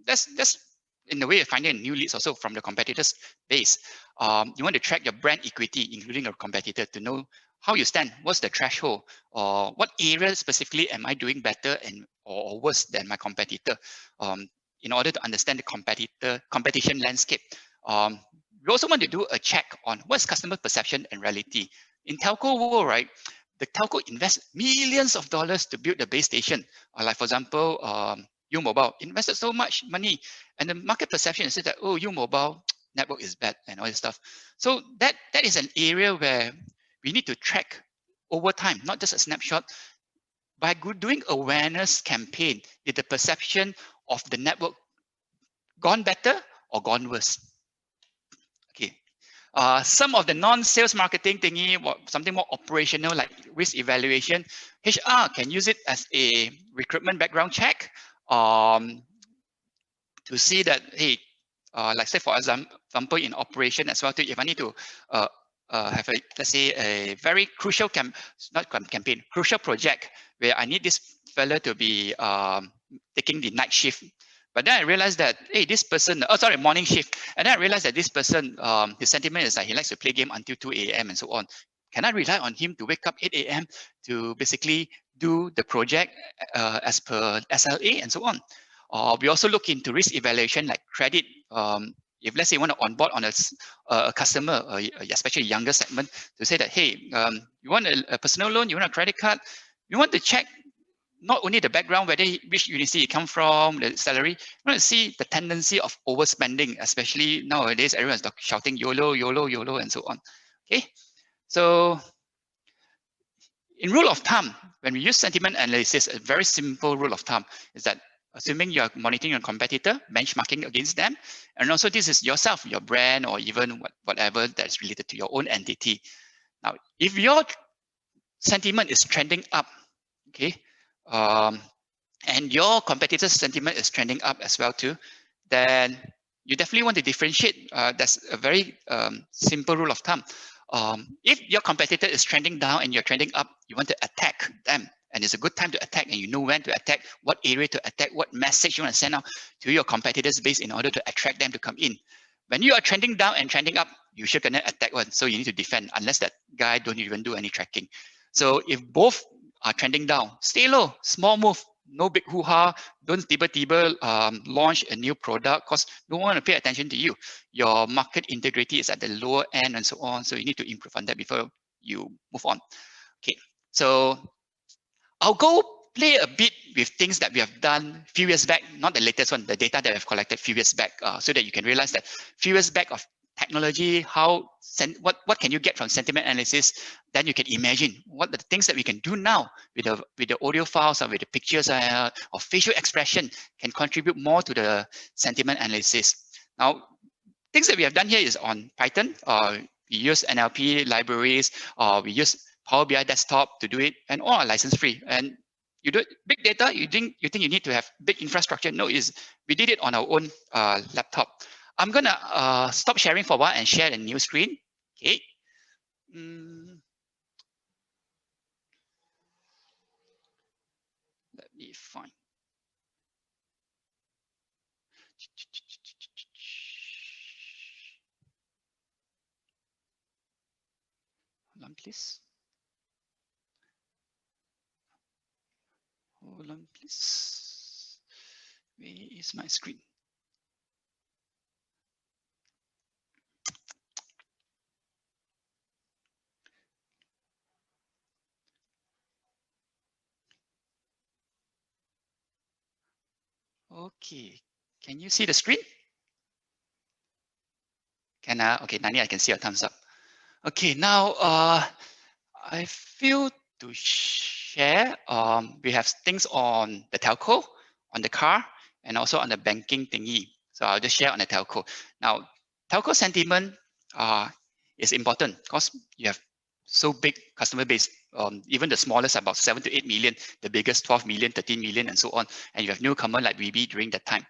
That's in the way of finding new leads also from the competitors base. You want to track your brand equity, including your competitor, to know how you stand, what's the threshold, or what area specifically am I doing better or worse than my competitor, in order to understand the competition landscape. We also want to do a check on what's customer perception and reality. In telco world, right, the telco invests millions of dollars to build the base station. Like for example, U-Mobile invested so much money, and the market perception is that, oh, U-Mobile network is bad and all this stuff. So that is an area where we need to track over time, not just a snapshot. By doing awareness campaign, did the perception of the network gone better or gone worse? Okay. Some of the non-sales marketing thingy, something more operational like risk evaluation, HR can use it as a recruitment background check to see that, hey, like say for example in operation as well too, if I need to have a, let's say, a very crucial campaign, crucial project where I need this fella to be taking the night shift. But then I realized that, hey, this person, morning shift. And then I realized that this person, his sentiment is like he likes to play game until 2 a.m. and so on. Can I rely on him to wake up 8 a.m. to basically do the project as per SLA and so on? We also look into risk evaluation like credit. If let's say you want to onboard on a customer, especially a younger segment, to say that, hey, you want a personal loan, you want a credit card, you want to check not only the background, whether which university you come from, the salary, you want to see the tendency of overspending, especially nowadays, everyone's shouting YOLO, YOLO, YOLO, and so on. Okay, so in rule of thumb, when we use sentiment analysis, a very simple rule of thumb is that assuming you're monitoring your competitor, benchmarking against them, and also this is yourself, your brand, or even whatever that's related to your own entity. Now, if your sentiment is trending up, okay, and your competitor's sentiment is trending up as well too, then you definitely want to differentiate. That's a very simple rule of thumb. If your competitor is trending down and you're trending up, you want to attack them. And it's a good time to attack, and you know when to attack, what area to attack, what message you want to send out to your competitors base in order to attract them to come in. When you are trending down and trending up, you should gonna attack one. So you need to defend unless that guy don't even do any tracking. So if both are trending down, stay low, small move, no big hoo-ha, don't tiba-tiba launch a new product because no one will pay attention to you. Your market integrity is at the lower end and so on. So you need to improve on that before you move on. Okay, so I'll go play a bit with things that we have done a few years back, not the latest one, the data that I've collected a few years back, so that you can realize that a few years back of technology, what can you get from sentiment analysis? Then you can imagine what the things that we can do now with the audio files or with the pictures or facial expression can contribute more to the sentiment analysis. Now, things that we have done here is on Python. We use NLP libraries, we use Power BI desktop to do it, and all are license free. And you do big data, you think you need to have big infrastructure. No, we did it on our own laptop. I'm gonna stop sharing for a while and share the new screen. Okay. Let me find. Hold on, please. Hold on, please. Where is my screen? Okay, can you see the screen? Can okay, Nani, I can see your thumbs up. Okay, now I feel to share. We have things on the telco, on the car, and also on the banking thingy. So I'll just share on the telco. Now, telco sentiment is important because you have so big customer base. Even the smallest about 7 to 8 million, the biggest 12 million, 13 million, and so on. And you have newcomer like VB during that time.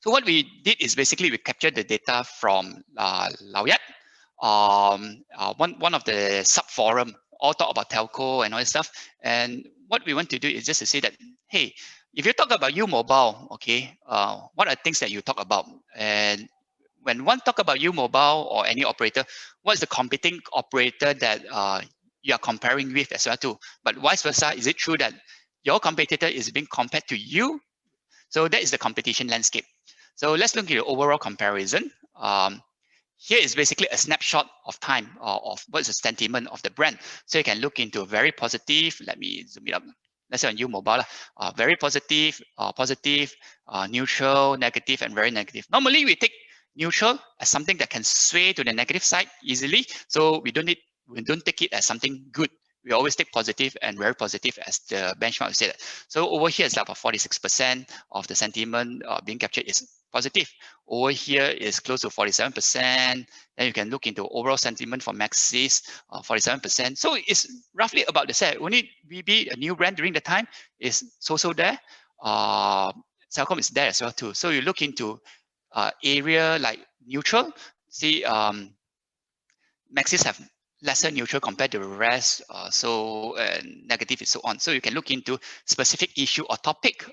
So what we did is basically we captured the data from Rakyat, one of the sub forum, all talk about telco and all this stuff. And what we want to do is just to say that, hey, if you talk about U Mobile, okay, what are things that you talk about? And when one talk about U Mobile or any operator, what's the competing operator that you are comparing with as well too? But vice versa, is it true that your competitor is being compared to you? So that is the competition landscape. So let's look at the overall comparison. Here is basically a snapshot of time of what's the sentiment of the brand. So you can look into very positive. Let me zoom it up. Let's say on U Mobile, very positive, positive, neutral, negative, and very negative. Normally we take neutral as something that can sway to the negative side easily. So we don't take it as something good. We always take positive and very positive as the benchmark said. So over here is about 46% of the sentiment being captured is positive. Over here is close to 47%. Then you can look into overall sentiment for Maxis, 47%. So it's roughly about the same. Only VB, a new brand during the time, is so there. Celcom is there as well too. So you look into area like neutral. See, Maxis have lesser neutral compared to the rest, so negative and so on. So you can look into specific issue or topic.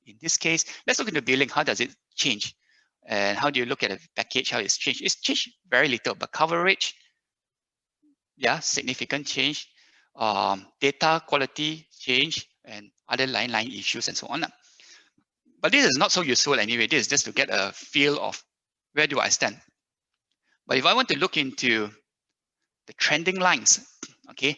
In this case, let's look into billing. How does it change? And how do you look at a package? How it's changed? It's changed very little, but coverage, yeah, significant change. Data quality change and other line issues and so on. But this is not so useful anyway. This is just to get a feel of where do I stand. But if I want to look into the trending lines, okay,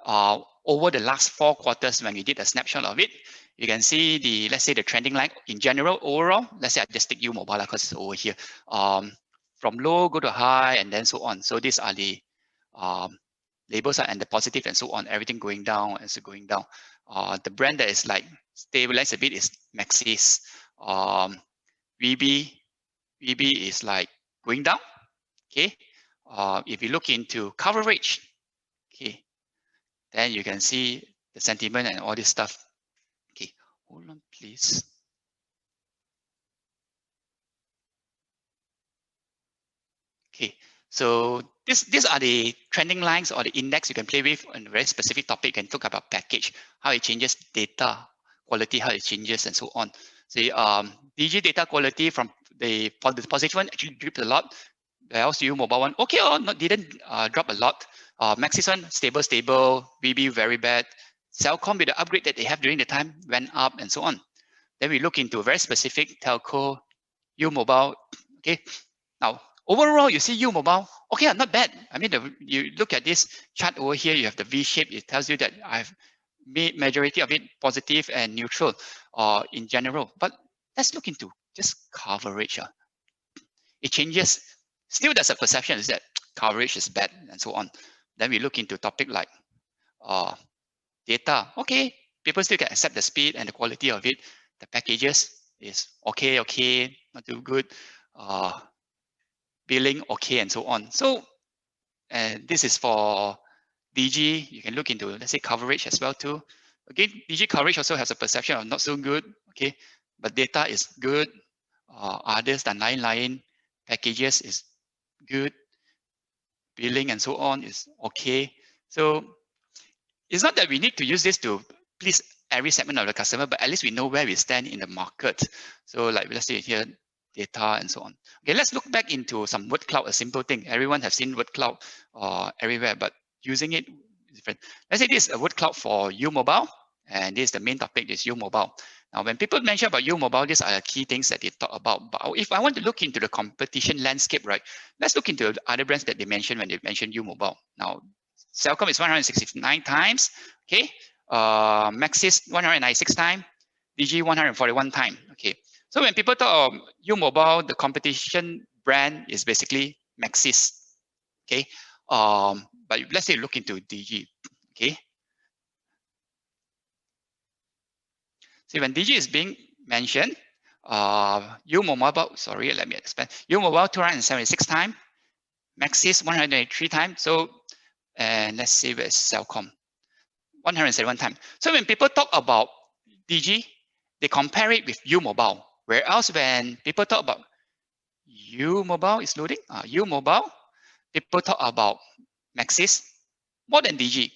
over the last 4 quarters when we did a snapshot of it, you can see the, let's say the trending line in general, overall, let's say I just take U Mobile because it's over here. From low, go to high, and then so on. So these are the labels and the positive and so on, everything going down and so going down. The brand that is like stabilized a bit is Maxis. VB is like going down, okay. If you look into coverage, okay, then you can see the sentiment and all this stuff. Okay, hold on, please. Okay, so these are the trending lines or the index you can play with on a very specific topic. You can talk about package, how it changes data quality, how it changes and so on. See, DG data quality from the positive one actually dripped a lot. The LCU mobile one, okay, didn't drop a lot. Maxis one, stable. VB, very bad. Celcom, with the upgrade that they have during the time, went up and so on. Then we look into very specific telco, U Mobile. Okay, now overall, you see U Mobile, okay, not bad. I mean, you look at this chart over here, you have the V shape. It tells you that I've made majority of it positive and neutral in general. But let's look into just coverage. It changes. Still, there's a perception is that coverage is bad and so on. Then we look into topic like data. Okay, people still can accept the speed and the quality of it. The packages is okay, not too good. Billing, okay, and so on. So, and this is for DG. You can look into, let's say, coverage as well too. Again, DG coverage also has a perception of not so good, okay, but data is good. Others than line. packages is good, billing and so on is okay. So it's not that we need to use this to please every segment of the customer, but at least we know where we stand in the market. So like let's say here, data and so on. Okay, let's look back into some word cloud, a simple thing. Everyone has seen word cloud everywhere, but using it is different. Let's say this is a word cloud for U Mobile, and this is the main topic, is U Mobile. Now, when people mention about U Mobile, these are the key things that they talk about. But if I want to look into the competition landscape, right, let's look into the other brands that they mention when they mention U Mobile. Now, Celcom is 169 times, okay. Maxis 196 times, Digi 141 times, okay. So when people talk of U Mobile, the competition brand is basically Maxis, okay. But let's say look into Digi, okay. See, when Digi is being mentioned, U Mobile, sorry, let me expand. U Mobile 276 times, Maxis 103 times. So, and let's see where's Celcom, 171 times. So when people talk about Digi, they compare it with U Mobile. Whereas when people talk about U Mobile is loading, U Mobile, people talk about Maxis more than Digi.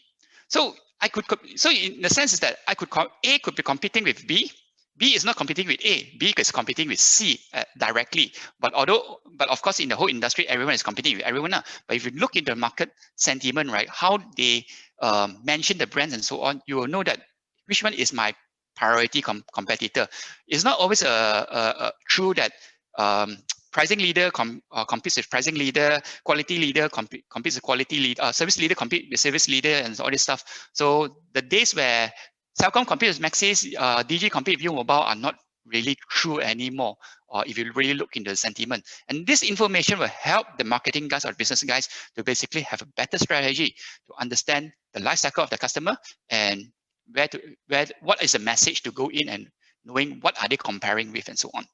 So I could, so in the sense is that I could, A could be competing with B. B is not competing with A. B is competing with C directly. But of course, in the whole industry, everyone is competing with everyone. But if you look into the market sentiment, right, how they mention the brands and so on, you will know that which one is my priority competitor. It's not always true that pricing leader competes with pricing leader, quality leader competes with quality leader, service leader competes with service leader, and all this stuff. So the days where Celcom competes with Maxis, Digi competes with U Mobile are not really true anymore, or if you really look into the sentiment. And this information will help the marketing guys or business guys to basically have a better strategy to understand the life cycle of the customer and what is the message to go in and knowing what are they comparing with and so on.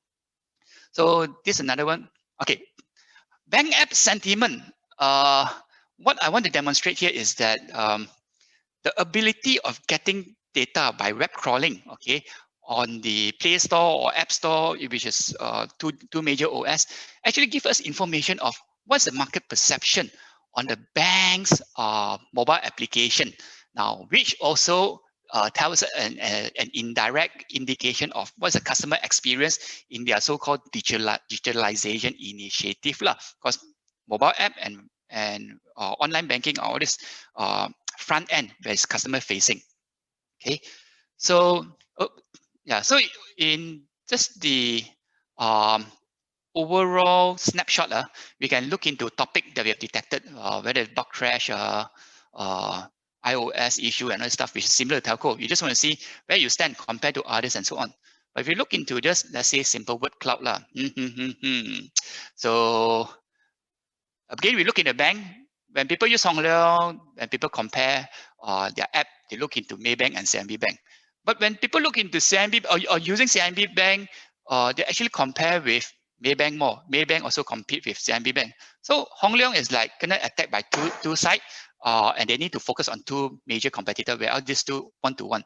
So this is another one. Okay, bank app sentiment. What I want to demonstrate here is that the ability of getting data by web crawling, okay, on the Play Store or App Store, which is two major OS, actually give us information of what's the market perception on the bank's mobile application. Now, which also tells an indirect indication of what's the customer experience in their so-called digitalization initiative, because mobile app and online banking are all this front end where it's customer facing. Okay, so yeah, so in just the overall snapshot, we can look into topic that we have detected, whether it's bug crash, iOS issue and other stuff, which is similar to telco. You just want to see where you stand compared to others and so on. But if you look into just, let's say, simple word cloud, so again, we look in the bank. When people use Hong Leong, when people compare their app, they look into Maybank and CIMB Bank. But when people look into CIMB or using CIMB Bank, they actually compare with Maybank more. Maybank also compete with CIMB Bank. So Hong Leong is like gonna attack by two sides, and they need to focus on two major competitors, whereas these two one-to-one.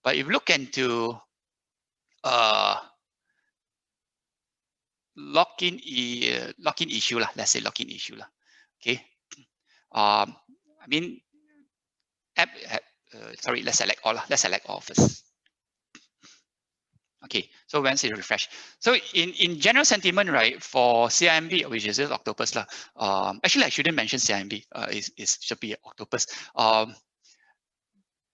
But if you look into lock-in issue, let's say lock-in issue, okay. I mean, app. Sorry, let's select all. Let's select all first. Okay, so when it refresh. So in general sentiment, right, for CIMB, which is Octopus, actually I shouldn't mention CIMB. It should be Octopus.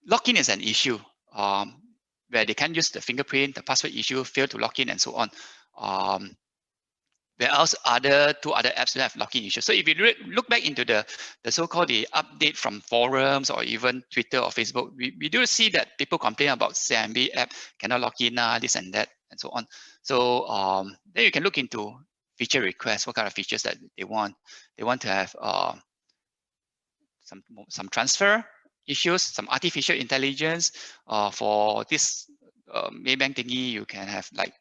Login is an issue where they can't use the fingerprint, the password issue, fail to log in, and so on. Whereas two other apps will have login issues. So if you look back into the so-called the update from forums or even Twitter or Facebook, we do see that people complain about CIMB app cannot log in, this and that, and so on. So then you can look into feature requests, what kind of features that they want. They want to have some transfer issues, some artificial intelligence. For this Maybank thingy, you can have like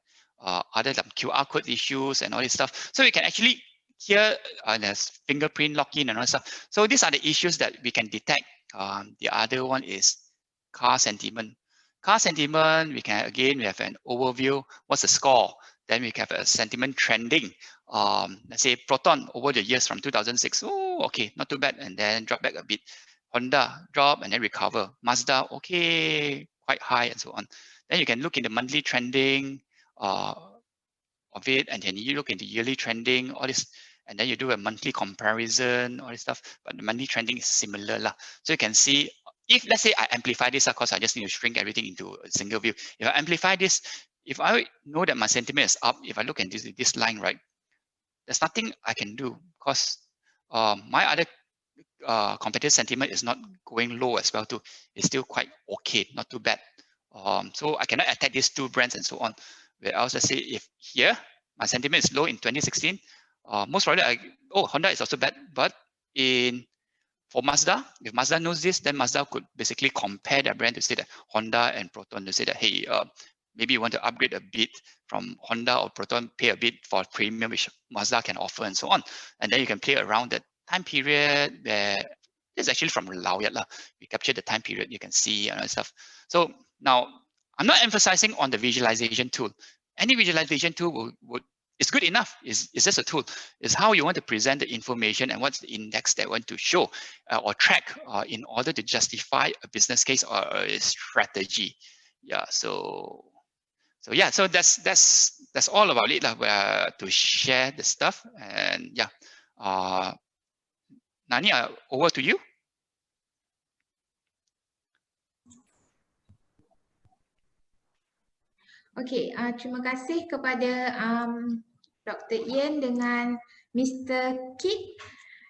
other QR code issues and all this stuff. So we can actually here there's fingerprint login and all stuff. So these are the issues that we can detect. The other one is car sentiment. Car sentiment, we have an overview. What's the score Then we have a sentiment trending. Let's say Proton over the years from 2006. Oh, okay, not too bad. And then drop back a bit. Honda drop and then recover. Mazda, okay, quite high and so on. Then you can look in the monthly trending of it, and then you look in the yearly trending, all this, and then you do a monthly comparison, all this stuff. But the monthly trending is similar lah. So you can see, if let's say I amplify this, of course I just need to shrink everything into a single view. If I amplify this, if I know that my sentiment is up, if I look at this line, right, there's nothing I can do because my other competitive sentiment is not going low as well too. It's still quite okay, not too bad. So I cannot attack these two brands and so on. Whereas let's say if here my sentiment is low in 2016, most probably Honda is also bad, but for Mazda, if Mazda knows this, then Mazda could basically compare their brand to say that Honda and Proton, to say that, hey, maybe you want to upgrade a bit from Honda or Proton, pay a bit for premium, which Mazda can offer and so on. And then you can play around that time period where it's actually from Rakyat lah. We capture the time period, you can see and stuff. So now I'm not emphasizing on the visualization tool. Any visualization tool is good enough. It's just a tool. It's how you want to present the information and what's the index that you want to show or track in order to justify a business case or a strategy. Yeah. So yeah. So that's all about it lah. To share the stuff, and yeah. Nani, over to you. Okey, terima kasih kepada Dr. Ian dengan Mr. Kit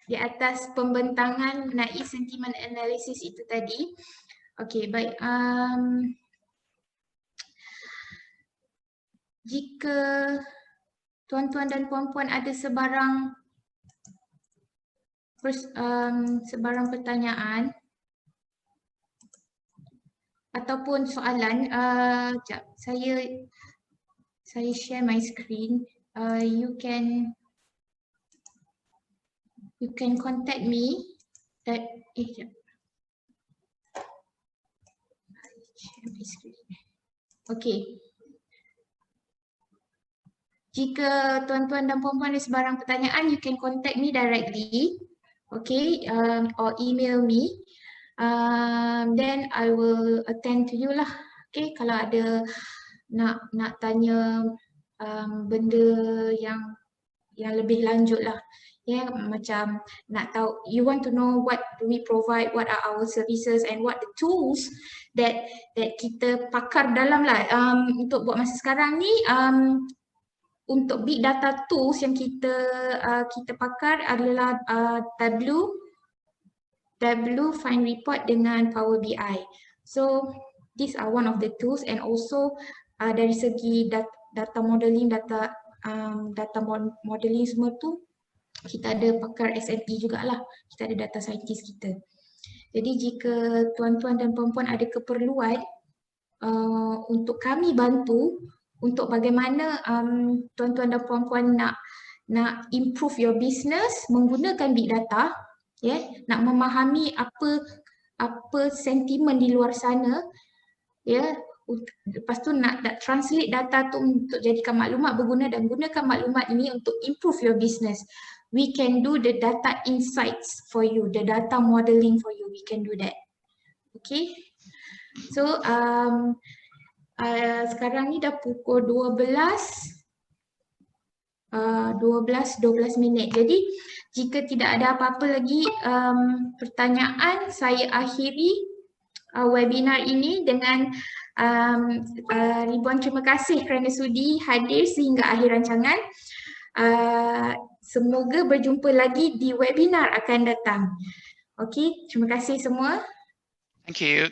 di atas pembentangan mengenai sentiment analysis itu tadi. Okey, baik. Jika tuan-tuan dan puan-puan ada sebarang pertanyaan ataupun soalan, sekejap, saya share my screen. You can contact me. Sekejap. Share my screen. Okay. Jika tuan-tuan dan puan-puan ada sebarang pertanyaan, you can contact me directly. Okay, or email me. Then I will attend to you lah. Okay, kalau ada nak tanya benda yang lebih lanjut lah. Yeah, macam nak tahu, you want to know what do we provide, what are our services and what the tools that kita pakar dalam lah. Untuk buat masa sekarang ni, untuk big data tools yang kita pakar adalah Tableau, Find Report dengan Power BI. So these are one of the tools, and also dari segi data modeling, data modeling semua tu kita ada pakar SNP jugalah. Kita ada data scientist kita. Jadi jika tuan-tuan dan puan-puan ada keperluan untuk kami bantu untuk bagaimana tuan-tuan dan puan-puan nak improve your business menggunakan big data, nak memahami apa sentimen di luar sana, lepas tu nak translate data tu untuk jadikan maklumat berguna dan gunakan maklumat ini untuk improve your business. We can do the data insights for you, the data modeling for you. We can do that. Okay. So sekarang ni dah pukul 12 minit. Jadi jika tidak ada apa-apa lagi pertanyaan, saya akhiri webinar ini dengan ribuan terima kasih kerana sudi hadir sehingga akhir rancangan. Semoga berjumpa lagi di webinar akan datang. Okey, terima kasih semua. Thank you.